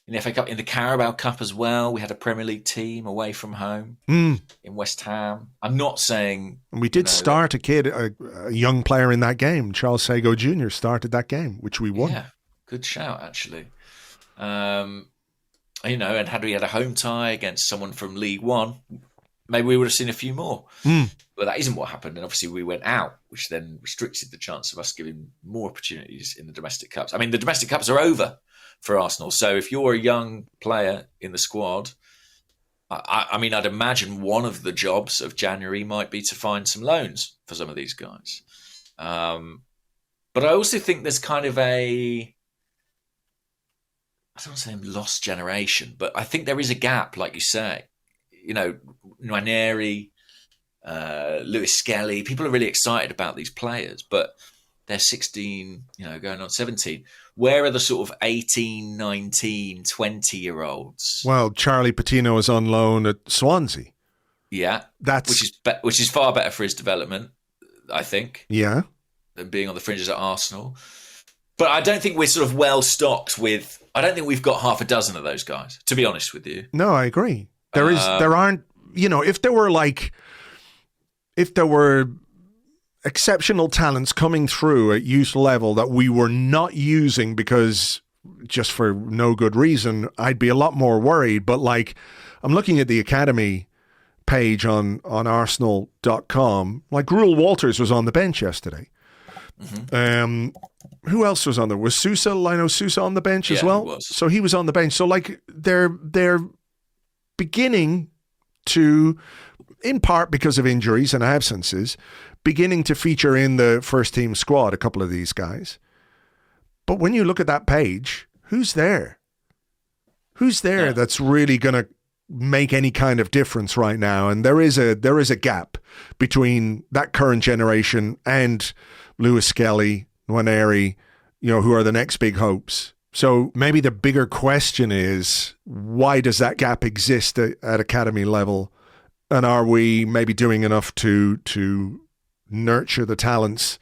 in the FA Cup, in the Carabao Cup as well. We had a Premier League team away from home in West Ham. I'm not saying... We did start a young player in that game. Charles Sago Jr. started that game, which we won. Yeah, good shout, actually. And had we had a home tie against someone from League One, maybe we would have seen a few more. But that isn't what happened. And obviously we went out, which then restricted the chance of us giving more opportunities in the domestic cups. I mean, the domestic cups are over for Arsenal. So if you're a young player in the squad, I mean, I'd imagine one of the jobs of January might be to find some loans for some of these guys. But I also think there's kind of I don't want to say lost generation, but I think there is a gap, like you say. Nwaneri, Lewis Skelly, people are really excited about these players, but they're 16, going on 17. Where are the sort of 18, 19, 20-year-olds? Well, Charlie Patino is on loan at Swansea. Yeah, which is far better for his development, I think. Yeah, than being on the fringes at Arsenal. But I don't think we're sort of well stocked with. I don't think we've got half a dozen of those guys. To be honest with you. No, I agree. There aren't. If there were exceptional talents coming through at youth level that we were not using because just for no good reason, I'd be a lot more worried. But I'm looking at the academy page on Arsenal.com. Gruel Walters was on the bench yesterday. Who else was on there? Was Lino Sousa on the bench as well? He was. So he was on the bench. So they're beginning to, in part because of injuries and absences, beginning to feature in the first team squad, a couple of these guys. But when you look at that page, who's there? Who's there that's really going to make any kind of difference right now? And there is a gap between that current generation and Lewis Skelly, Nwaneri, who are the next big hopes. So maybe the bigger question is, why does that gap exist at academy level? And are we maybe doing enough to nurture the talents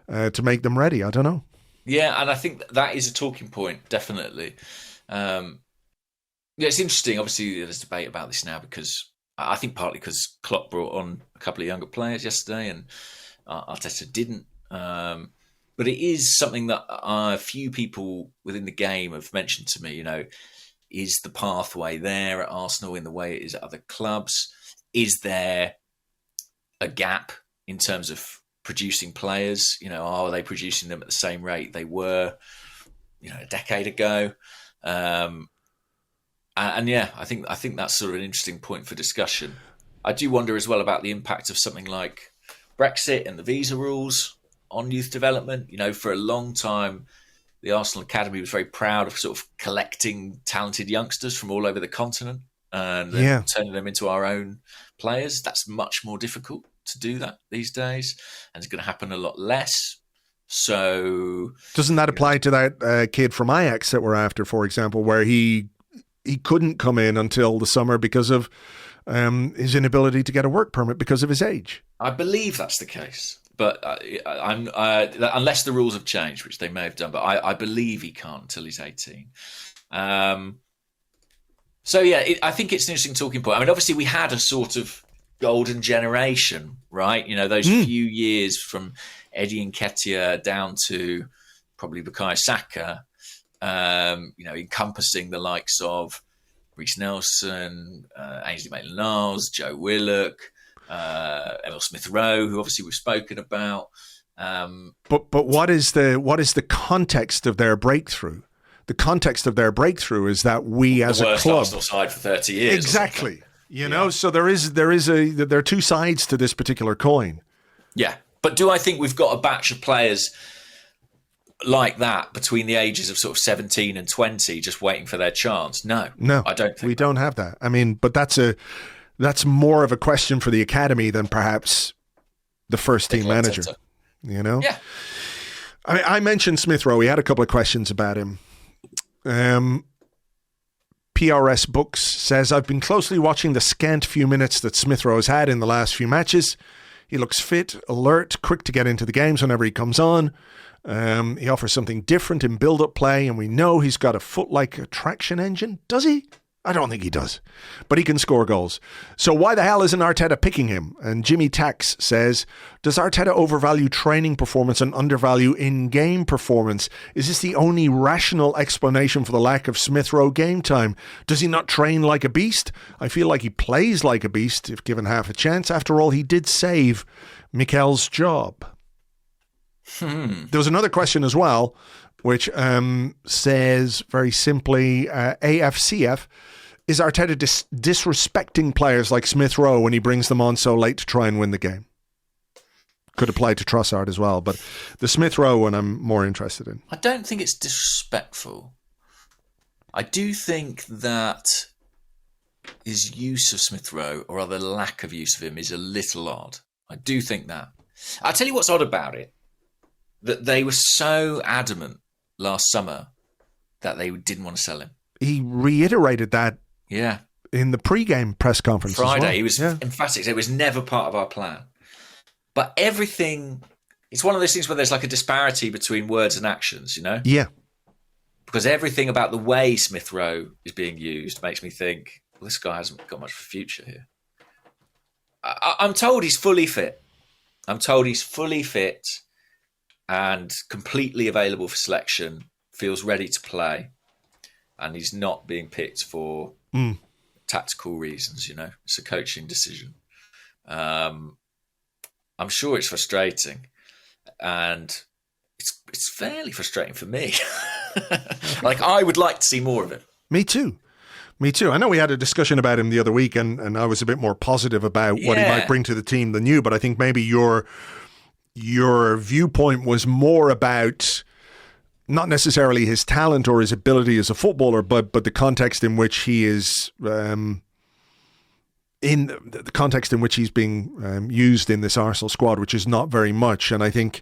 to make them ready? I don't know. Yeah, and I think that is a talking point, definitely. It's interesting. Obviously, there's debate about this now because I think partly because Klopp brought on a couple of younger players yesterday and Arteta didn't. But it is something that a few people within the game have mentioned to me, is the pathway there at Arsenal in the way it is at other clubs? Is there a gap in terms of producing players? Are they producing them at the same rate they were, a decade ago? And I think that's sort of an interesting point for discussion. I do wonder as well about the impact of something like Brexit and the visa rules on youth development. For a long time, the Arsenal Academy was very proud of sort of collecting talented youngsters from all over the continent and then turning them into our own players. That's much more difficult to do that these days, and it's going to happen a lot less. So doesn't that apply to that kid from Ajax that we're after, for example, where he couldn't come in until the summer because of his inability to get a work permit because of his age? I believe that's the case. But unless the rules have changed, which they may have done, but I believe he can't until he's 18. I think it's an interesting talking point. I mean, obviously we had a sort of golden generation, right? Those few years from Eddie Nketiah down to probably Bukayo Saka, encompassing the likes of Reece Nelson, Ainsley Maitland-Niles, Joe Willock, Emile Smith Rowe, who obviously we've spoken about. But what is the context of their breakthrough? The context of their breakthrough is that we as a club, Arsenal side for 30 years, exactly. So there are two sides to this particular coin. Yeah, but do I think we've got a batch of players like that between the ages of sort of 17 and 20, just waiting for their chance? No, I don't think we don't have that. I mean, but that's more of a question for the academy than perhaps the first team manager. Yeah. I mentioned Smith Rowe. We had a couple of questions about him. PRS Books says, I've been closely watching the scant few minutes that Smith Rowe has had in the last few matches. He looks fit, alert, quick to get into the games whenever he comes on. He offers something different in build-up play, and we know he's got a foot-like a traction engine. Does he? I don't think he does. But he can score goals. So why the hell isn't Arteta picking him? And Jimmy Tax says, does Arteta overvalue training performance and undervalue in-game performance? Is this the only rational explanation for the lack of Smith Rowe game time? Does he not train like a beast? I feel like he plays like a beast if given half a chance. After all, he did save Mikel's job. There was another question as well, which says very simply, AFCF, is Arteta disrespecting players like Smith Rowe when he brings them on so late to try and win the game? Could apply to Trossard as well, but the Smith Rowe one I'm more interested in. I don't think it's disrespectful. I do think that his use of Smith Rowe, or rather lack of use of him, is a little odd. I do think that. I'll tell you what's odd about it. That they were so adamant last summer that they didn't want to sell him. He reiterated that in the pre-game press conference Friday. as well. He was emphatic. It was never part of our plan. But everything, it's one of those things where there's like a disparity between words and actions, you know? Yeah. Because everything about the way Smith Rowe is being used makes me think, well, this guy hasn't got much of a future here. I'm told he's fully fit. And completely available for selection, feels ready to play, and he's not being picked for tactical reasons, you know. It's a coaching decision. I'm sure it's frustrating, and it's fairly frustrating for me. Like, I would like to see more of it. Me too. I know we had a discussion about him the other week, and I was a bit more positive about what he might bring to the team than you, but I think maybe your viewpoint was more about not necessarily his talent or his ability as a footballer, but the context in which he is in the context in which he's being used in this Arsenal squad, which is not very much. And I think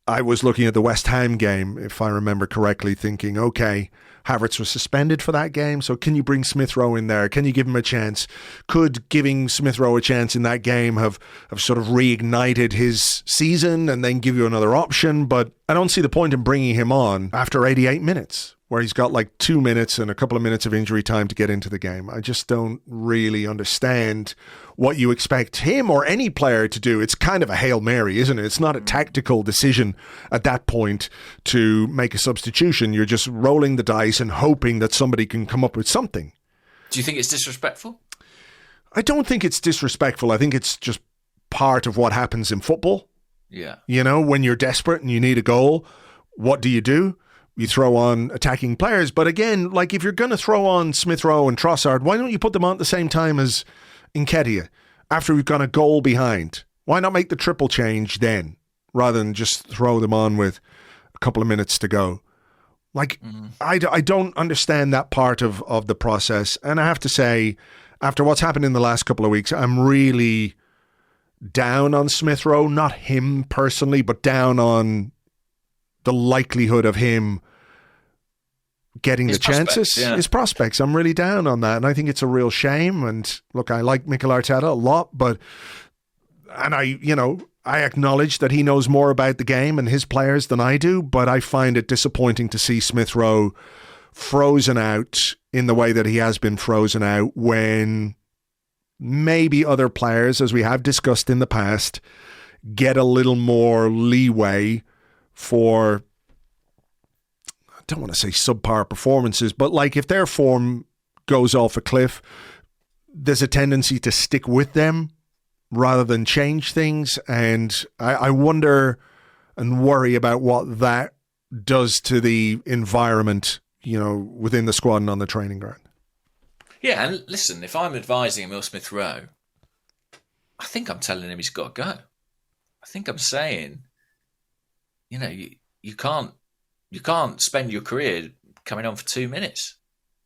I was looking at the West Ham game, if I remember correctly, thinking, okay, Havertz was suspended for that game, so can you bring Smith Rowe in there? Can you give him a chance? Could giving Smith Rowe a chance in that game have sort of reignited his season and then give you another option? But I don't see the point in bringing him on after 88 minutes, where he's got like 2 minutes and a couple of minutes of injury time to get into the game. I just don't really understand what you expect him or any player to do. It's kind of a Hail Mary, isn't it? It's not a tactical decision at that point to make a substitution. You're just rolling the dice and hoping that somebody can come up with something. Do you think it's disrespectful? I don't think it's disrespectful. I think it's just part of what happens in football. Yeah. You know, when you're desperate and you need a goal, what do? You throw on attacking players. But again, like if you're going to throw on Smith Rowe and Trossard, why don't you put them on at the same time as Nketiah after we've gone a goal behind? Why not make the triple change then rather than just throw them on with a couple of minutes to go? Like, I don't understand that part of the process. And I have to say, after what's happened in the last couple of weeks, I'm really down on Smith Rowe, not him personally, but down on the likelihood of him getting the chances, his prospects. I'm really down on that. And I think it's a real shame. And look, I like Mikel Arteta a lot, and I acknowledge that he knows more about the game and his players than I do, but I find it disappointing to see Smith Rowe frozen out in the way that he has been frozen out when maybe other players, as we have discussed in the past, get a little more leeway for, I don't want to say subpar performances, but like if their form goes off a cliff, there's a tendency to stick with them rather than change things. And I wonder and worry about what that does to the environment, you know, within the squad and on the training ground. Yeah, and listen, if I'm advising Emile Smith Rowe, I think I'm telling him he's got to go. I think I'm saying, you know, you can't spend your career coming on for 2 minutes.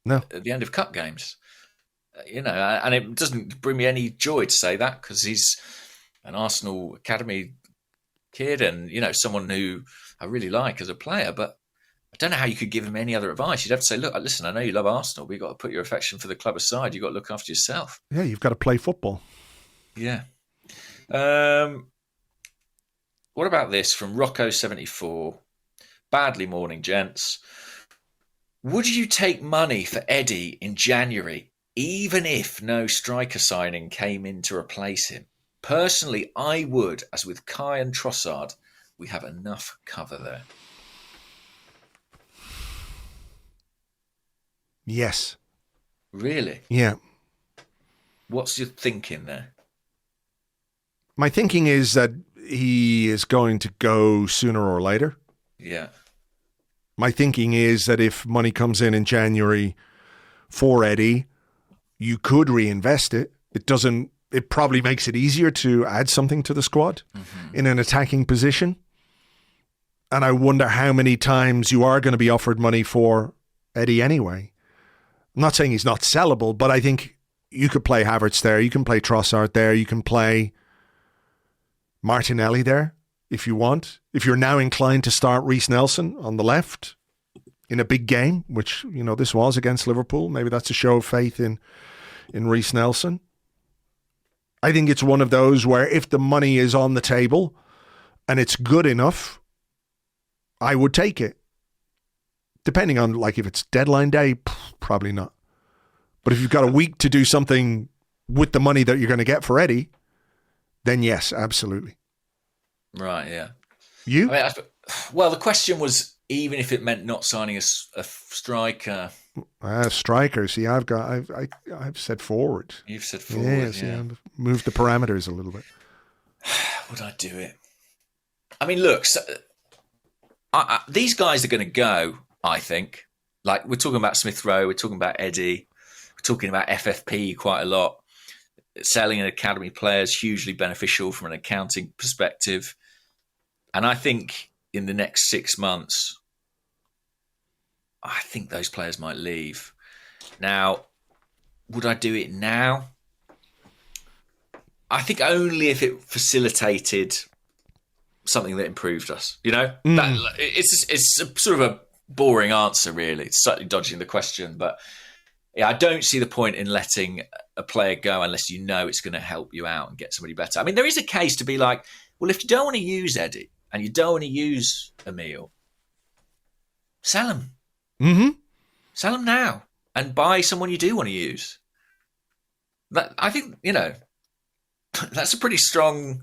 No. At the end of cup games. You know, and it doesn't bring me any joy to say that because he's an Arsenal academy kid and, you know, someone who I really like as a player, but I don't know how you could give him any other advice. You'd have to say, look, listen, I know you love Arsenal, but you've got to put your affection for the club aside. You've got to look after yourself. Yeah, you've got to play football. Yeah. What about this from Rocco74? Badly morning, gents. Would you take money for Eddie in January, even if no striker signing came in to replace him? Personally, I would, as with Kai and Trossard, we have enough cover there. Yes. Really? Yeah. What's your thinking there? My thinking is that he is going to go sooner or later. Yeah. My thinking is that if money comes in January for Eddie, you could reinvest it. It probably makes it easier to add something to the squad in an attacking position. And I wonder how many times you are going to be offered money for Eddie anyway. I'm not saying he's not sellable, but I think you could play Havertz there. You can play Trossard there. You can play Martinelli there if you want. If you're now inclined to start Reece Nelson on the left in a big game, which, this was against Liverpool, maybe that's a show of faith in Reece Nelson. I think it's one of those where if the money is on the table and it's good enough, I would take it. Depending on, if it's deadline day, probably not. But if you've got a week to do something with the money that you're going to get for Eddie, then yes, absolutely. Right, yeah. You? The question was, even if it meant not signing a striker. Striker. See, I've said forward. You've said forward, yeah. Moved the parameters a little bit. Would I do it? I mean, look, these guys are going to go, I think. We're talking about Smith Rowe, we're talking about Eddie, we're talking about FFP quite a lot. Selling an academy player is hugely beneficial from an accounting perspective. And I think in the next 6 months, I think those players might leave. Now, would I do it now? I think only if it facilitated something that improved us. It's sort of a boring answer, really. It's slightly dodging the question, but yeah, I don't see the point in letting a player go unless you know it's going to help you out and get somebody better. I mean, there is a case to be like, well, if you don't want to use Eddie and you don't want to use Emile, sell him. Mm-hmm. Sell him now and buy someone you do want to use. I think, that's a pretty strong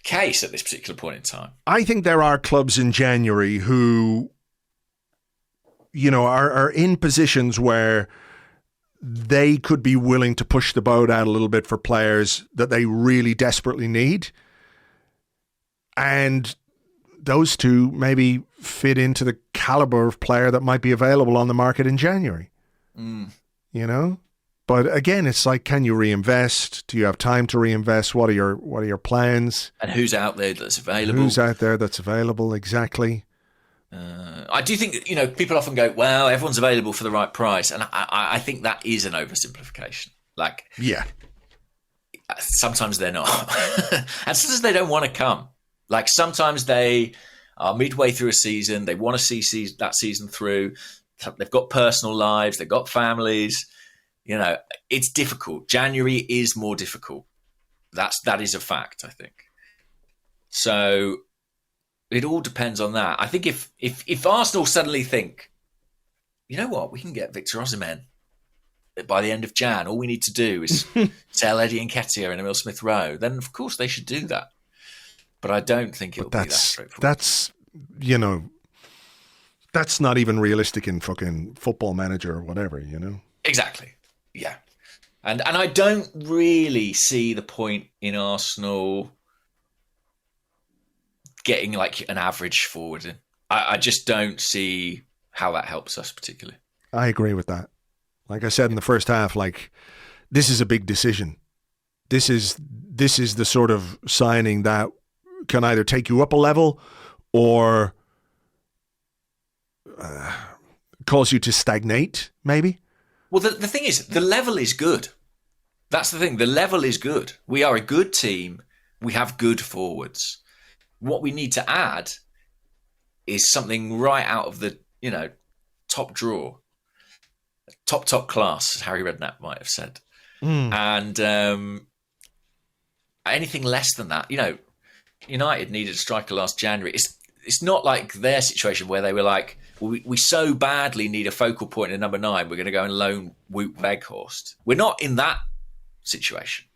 case at this particular point in time. I think there are clubs in January who, are in positions where they could be willing to push the boat out a little bit for players that they really desperately need. And those two maybe fit into the caliber of player that might be available on the market in January. But again, it's like, can you reinvest? Do you have time to reinvest? What are your plans? And who's out there that's available? Who's out there that's available? Exactly. I do think, people often go, well, everyone's available for the right price. And I think that is an oversimplification. Yeah. Sometimes they're not. And sometimes they don't want to come. Sometimes they are midway through a season. They want to see that season through. They've got personal lives. They've got families. It's difficult. January is more difficult. That is a fact, I think. So it all depends on that. I think if Arsenal suddenly think, you know what, we can get Victor Osimhen by the end of Jan. All we need to do is sell Eddie Nketiah and Emile Smith Rowe. Then of course they should do that. But I don't think it'll be that straightforward. That's not even realistic in fucking Football Manager or whatever, Exactly. Yeah. And I don't really see the point in Arsenal getting an average forward in. I just don't see how that helps us particularly. I agree with that. Like I said in the first half, this is a big decision. This is the sort of signing that can either take you up a level or cause you to stagnate, maybe. Well, the thing is, the level is good. That's the thing. The level is good. We are a good team. We have good forwards. What we need to add is something right out of the, top drawer. Top class, as Harry Redknapp might have said. And anything less than that, United needed a striker last January. It's not like their situation where they were like, well, we so badly need a focal point in number 9, we're going to go and loan Wout Weghorst. We're not in that situation.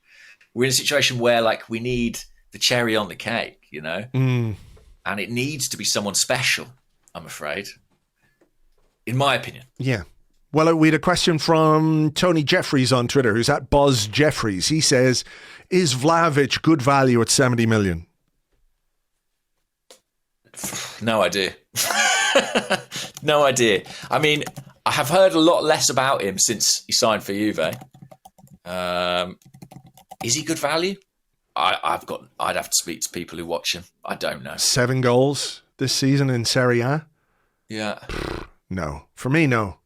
We're in a situation where like we need the cherry on the cake, and it needs to be someone special, I'm afraid, in my opinion. Yeah. Well, we had a question from Tony Jeffries on Twitter, who's at Buzz Jeffries. He says, is Vlahovic good value at 70 million? No idea. No idea. I mean, I have heard a lot less about him since he signed for Juve. Is he good value? I'd have to speak to people who watch him. I don't know. 7 goals this season in Serie A? Yeah. No. For me, no.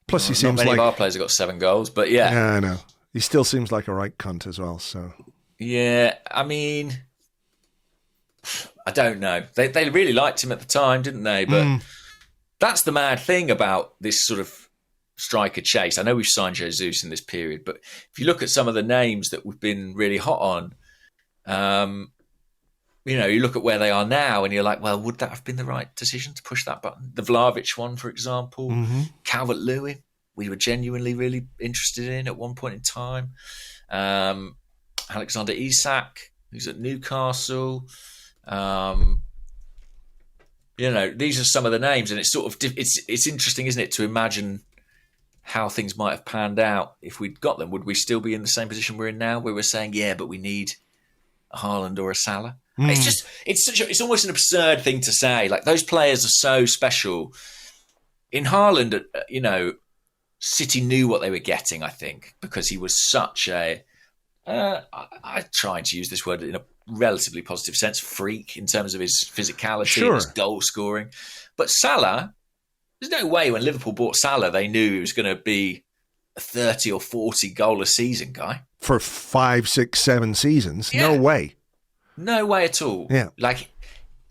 Plus, he seems not many like of our players have got 7 goals, but yeah. Yeah, I know. He still seems like a right cunt as well. So yeah, I mean, I don't know. They really liked him at the time, didn't they? But that's the mad thing about this sort of striker chase. I know we've signed Jesus in this period, but if you look at some of the names that we've been really hot on, you look at where they are now and you're like, well, would that have been the right decision to push that button? The Vlahovic one, for example, Calvert-Lewin, we were genuinely really interested in at one point in time. Alexander Isak, who's at Newcastle. These are some of the names, and it's sort of it's interesting, isn't it, to imagine how things might have panned out if we'd got them. Would we still be in the same position we're in now, where we're saying, yeah, but we need a Haaland or a Salah? It's almost an absurd thing to say. Like, those players are so special. In Haaland, City knew what they were getting, I think, because he was such a I try to use this word in a relatively positive sense, freak in terms of his physicality and his goal scoring. But Salah, there's no way when Liverpool bought Salah, they knew he was going to be a 30 or 40 goal a season guy. For 5, 6, 7 seasons. Yeah. No way. No way at all. Yeah. Like,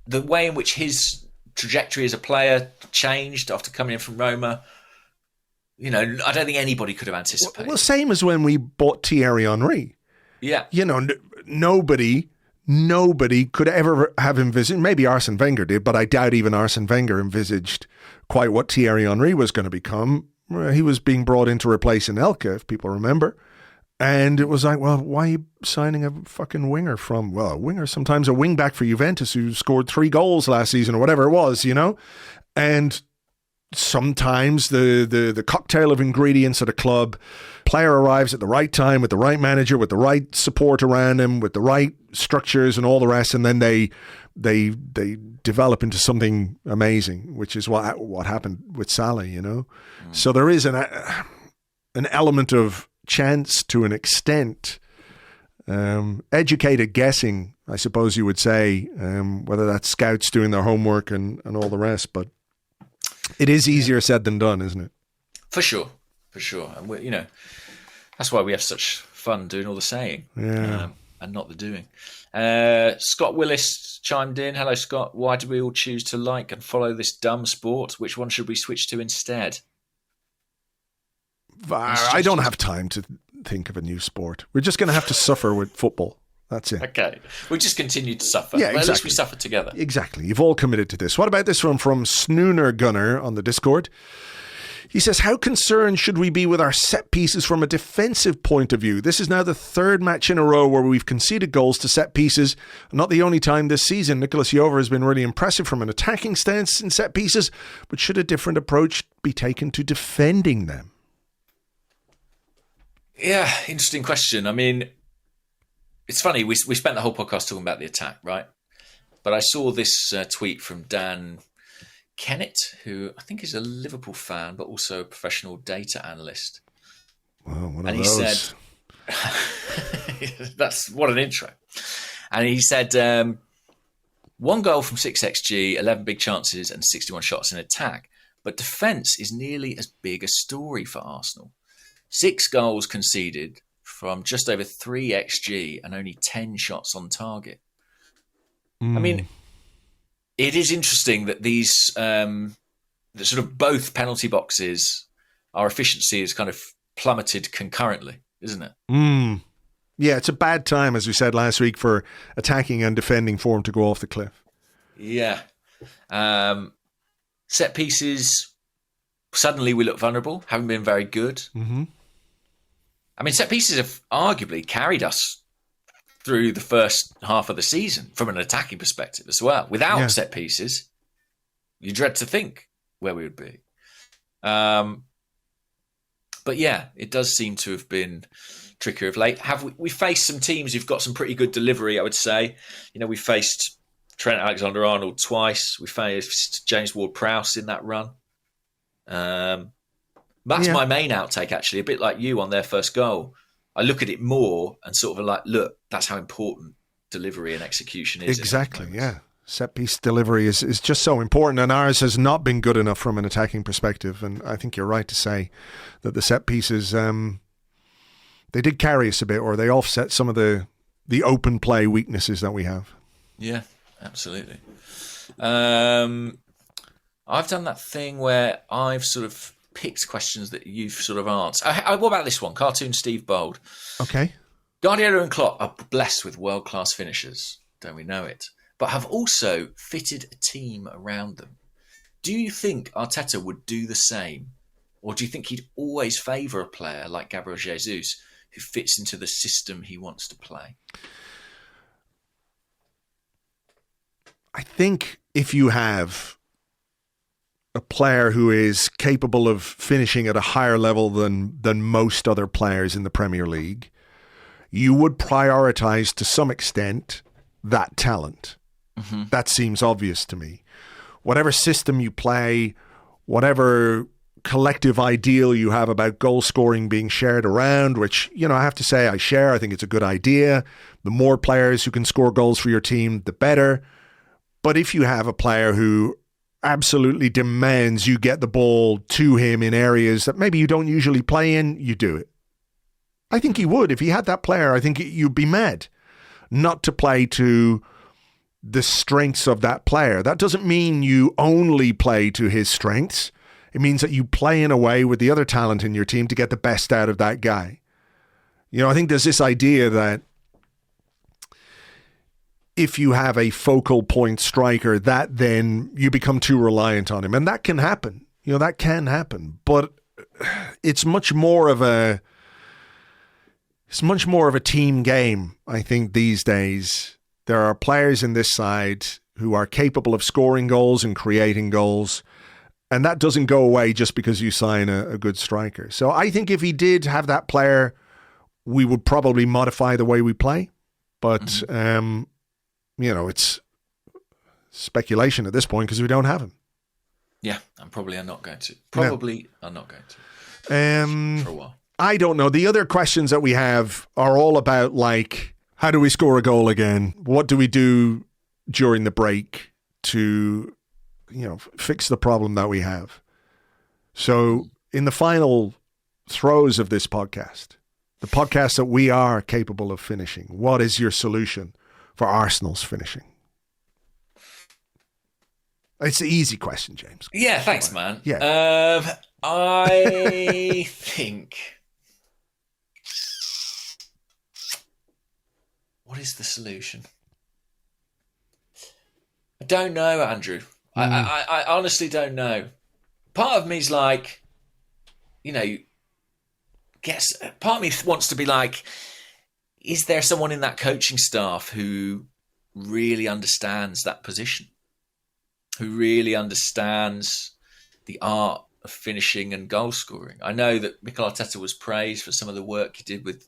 the way in which his trajectory as a player changed after coming in from Roma, I don't think anybody could have anticipated. Well, same as when we bought Thierry Henry. Yeah. Nobody could ever have envisaged, maybe Arsene Wenger did, but I doubt even Arsene Wenger envisaged quite what Thierry Henry was going to become. He was being brought in to replace Anelka, if people remember. And it was like, well, why are you signing a fucking winger from, well, a winger, sometimes a wing back for Juventus who scored 3 goals last season or whatever it was, And sometimes the cocktail of ingredients at a club, player arrives at the right time with the right manager, with the right support around him, with the right structures and all the rest, and then they develop into something amazing, which is what happened with Salah, So there is an element of chance to an extent, educated guessing, I suppose you would say, whether that's scouts doing their homework and all the rest, but it is easier said than done, isn't it? For sure. And that's why we have such fun doing all the saying, and not the doing. Scott Willis chimed in. Hello, Scott. Why do we all choose to like and follow this dumb sport? Which one should we switch to instead? I don't have time to think of a new sport. We're just going to have to suffer with football. That's it. Okay. We just continue to suffer. Yeah, well, exactly. At least we suffer together. Exactly. You've all committed to this. What about this one from Snooner Gunner on the Discord? He says, how concerned should we be with our set pieces from a defensive point of view? This is now the 3rd match in a row where we've conceded goals to set pieces. Not the only time this season. Nicolas Jover has been really impressive from an attacking stance in set pieces, but should a different approach be taken to defending them? Yeah, interesting question. I mean, it's funny, we spent the whole podcast talking about the attack, right? But I saw this tweet from Dan Kennett, who I think is a Liverpool fan, but also a professional data analyst. Wow, one of and he those. Said, that's what an intro. And he said, 1 goal from 6xG, 11 big chances and 61 shots in attack. But defence is nearly as big a story for Arsenal. 6 goals conceded from just over 3xG and only 10 shots on target. I mean, it is interesting that these, that sort of both penalty boxes, our efficiency is kind of plummeted concurrently, isn't it? Yeah, it's a bad time, as we said last week, for attacking and defending form to go off the cliff. Yeah. Set pieces, suddenly we look vulnerable, haven't been very good. Mm-hmm. I mean, set pieces have arguably carried us through the first half of the season from an attacking perspective as well. Without set pieces, you dread to think where we would be. But yeah, it does seem to have been trickier of late. We faced some teams who've got some pretty good delivery, I would say. You know, we faced Trent Alexander-Arnold twice. We faced James Ward-Prowse in that run. That's my main outtake, actually, a bit like you on their first goal. I look at it more and sort of like, look, that's how important delivery and execution is. Exactly, yeah. Set-piece delivery is just so important, and ours has not been good enough from an attacking perspective. And I think you're right to say that the set pieces, they did carry us a bit, or they offset some of the open play weaknesses that we have. Yeah, absolutely. I've done that thing where I've sort of picked questions that you've sort of answered. What about this one? Cartoon Steve Bold. Okay. Guardiola and Klopp are blessed with world-class finishers, don't we know it? But have also fitted a team around them. Do you think Arteta would do the same? Or do you think he'd always favour a player like Gabriel Jesus who fits into the system he wants to play? I think if you have a player who is capable of finishing at a higher level than most other players in the Premier League, you would prioritise to some extent that talent. Mm-hmm. That seems obvious to me. Whatever system you play, whatever collective ideal you have about goal scoring being shared around, which, you know, I have to say I share. I think it's a good idea. The more players who can score goals for your team, the better. But if you have a player who absolutely demands you get the ball to him in areas that maybe you don't usually play in, you do it. I think he would. If he had that player, I think you'd be mad not to play to the strengths of that player. That doesn't mean you only play to his strengths. It means that you play in a way with the other talent in your team to get the best out of that guy. You know, I think there's this idea that if you have a focal point striker, that then you become too reliant on him. And that can happen. You know, that can happen. But it's much more of a team game, I think, these days. There are players in this side who are capable of scoring goals and creating goals. And that doesn't go away just because you sign a good striker. So I think if he did have that player, we would probably modify the way we play. But, you know, it's speculation at this point because we don't have him. Yeah, and probably I'm not going to. I'm not going to. For a while. I don't know. The other questions that we have are all about, like, how do we score a goal again? What do we do during the break to, you know, fix the problem that we have? So in the final throes of this podcast, the podcast that we are capable of finishing, what is your solution for Arsenal's finishing? It's an easy question, James. Yeah, thanks, man. Yeah. I think... What is the solution? I don't know, Andrew. I honestly don't know. Part of me's like, you know, part of me wants to be like, is there someone in that coaching staff who really understands that position? Who really understands the art of finishing and goal scoring? I know that Mikel Arteta was praised for some of the work he did with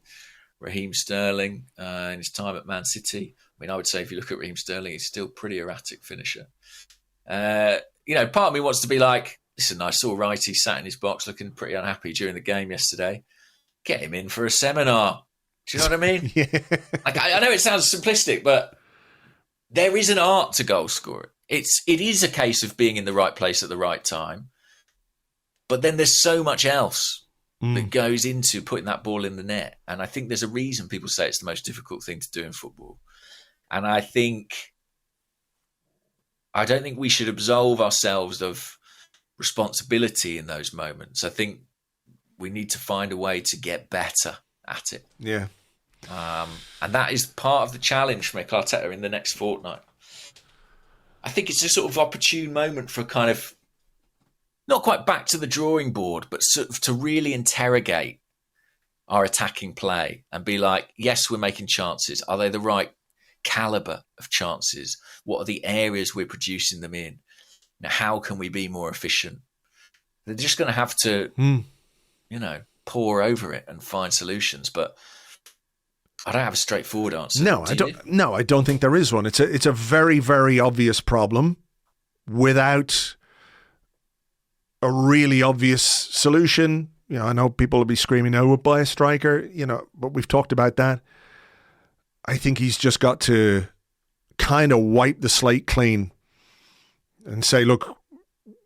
Raheem Sterling in his time at Man City. I mean, I would say if you look at Raheem Sterling, he's still a pretty erratic finisher. You know, part of me wants to be like, listen, I saw Wrighty sat in his box looking pretty unhappy during the game yesterday. Get him in for a seminar. Do you know what I mean? Yeah. Like, I know it sounds simplistic, but there is an art to goal scoring. It is a case of being in the right place at the right time. But then there's so much else that goes into putting that ball in the net. And I think there's a reason people say it's the most difficult thing to do in football. And I don't think we should absolve ourselves of responsibility in those moments. I think we need to find a way to get better at it. Yeah. And that is part of the challenge for Nketiah in the next fortnight. I think it's a sort of opportune moment for kind of, not quite back to the drawing board, but sort of to really interrogate our attacking play and be like, yes, we're making chances. Are they the right caliber of chances? What are the areas we're producing them in? Now, how can we be more efficient? They're just going to have to, pour over it and find solutions. But I don't have a straightforward answer. No, I don't. No, I don't think there is one. It's a very, very obvious problem without a really obvious solution. I know people will be screaming, "Oh, we'll buy a striker," but we've talked about that. I think he's just got to kind of wipe the slate clean and say, "Look,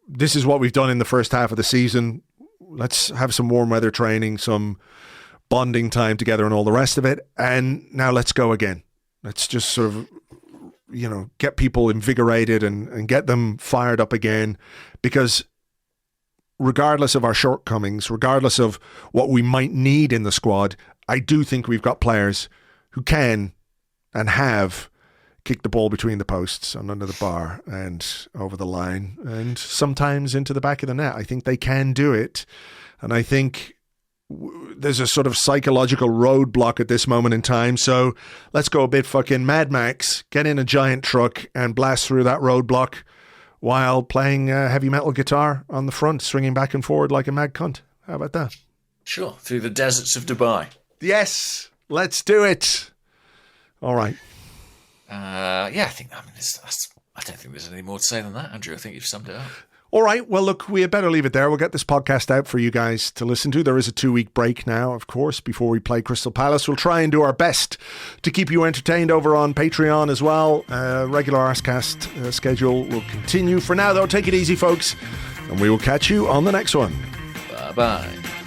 this is what we've done in the first half of the season. Let's have some warm weather training, some bonding time together and all the rest of it. And now let's go again. Let's just sort of, get people invigorated and get them fired up again, because regardless of our shortcomings, regardless of what we might need in the squad, I do think we've got players who can and have kicked the ball between the posts and under the bar and over the line and sometimes into the back of the net. I think they can do it. And I think there's a sort of psychological roadblock at this moment in time. So let's go a bit fucking Mad Max, get in a giant truck and blast through that roadblock while playing heavy metal guitar on the front, swinging back and forward like a mad cunt. How about that? Sure. Through the deserts of Dubai. Yes, let's do it. All right. I don't think there's any more to say than that, Andrew. I think you've summed it up. All right. Well, look, we had better leave it there. We'll get this podcast out for you guys to listen to. There is a 2-week break now, of course, before we play Crystal Palace. We'll try and do our best to keep you entertained over on Patreon as well. Regular Arsecast schedule will continue. For now, though, take it easy, folks, and we will catch you on the next one. Bye-bye.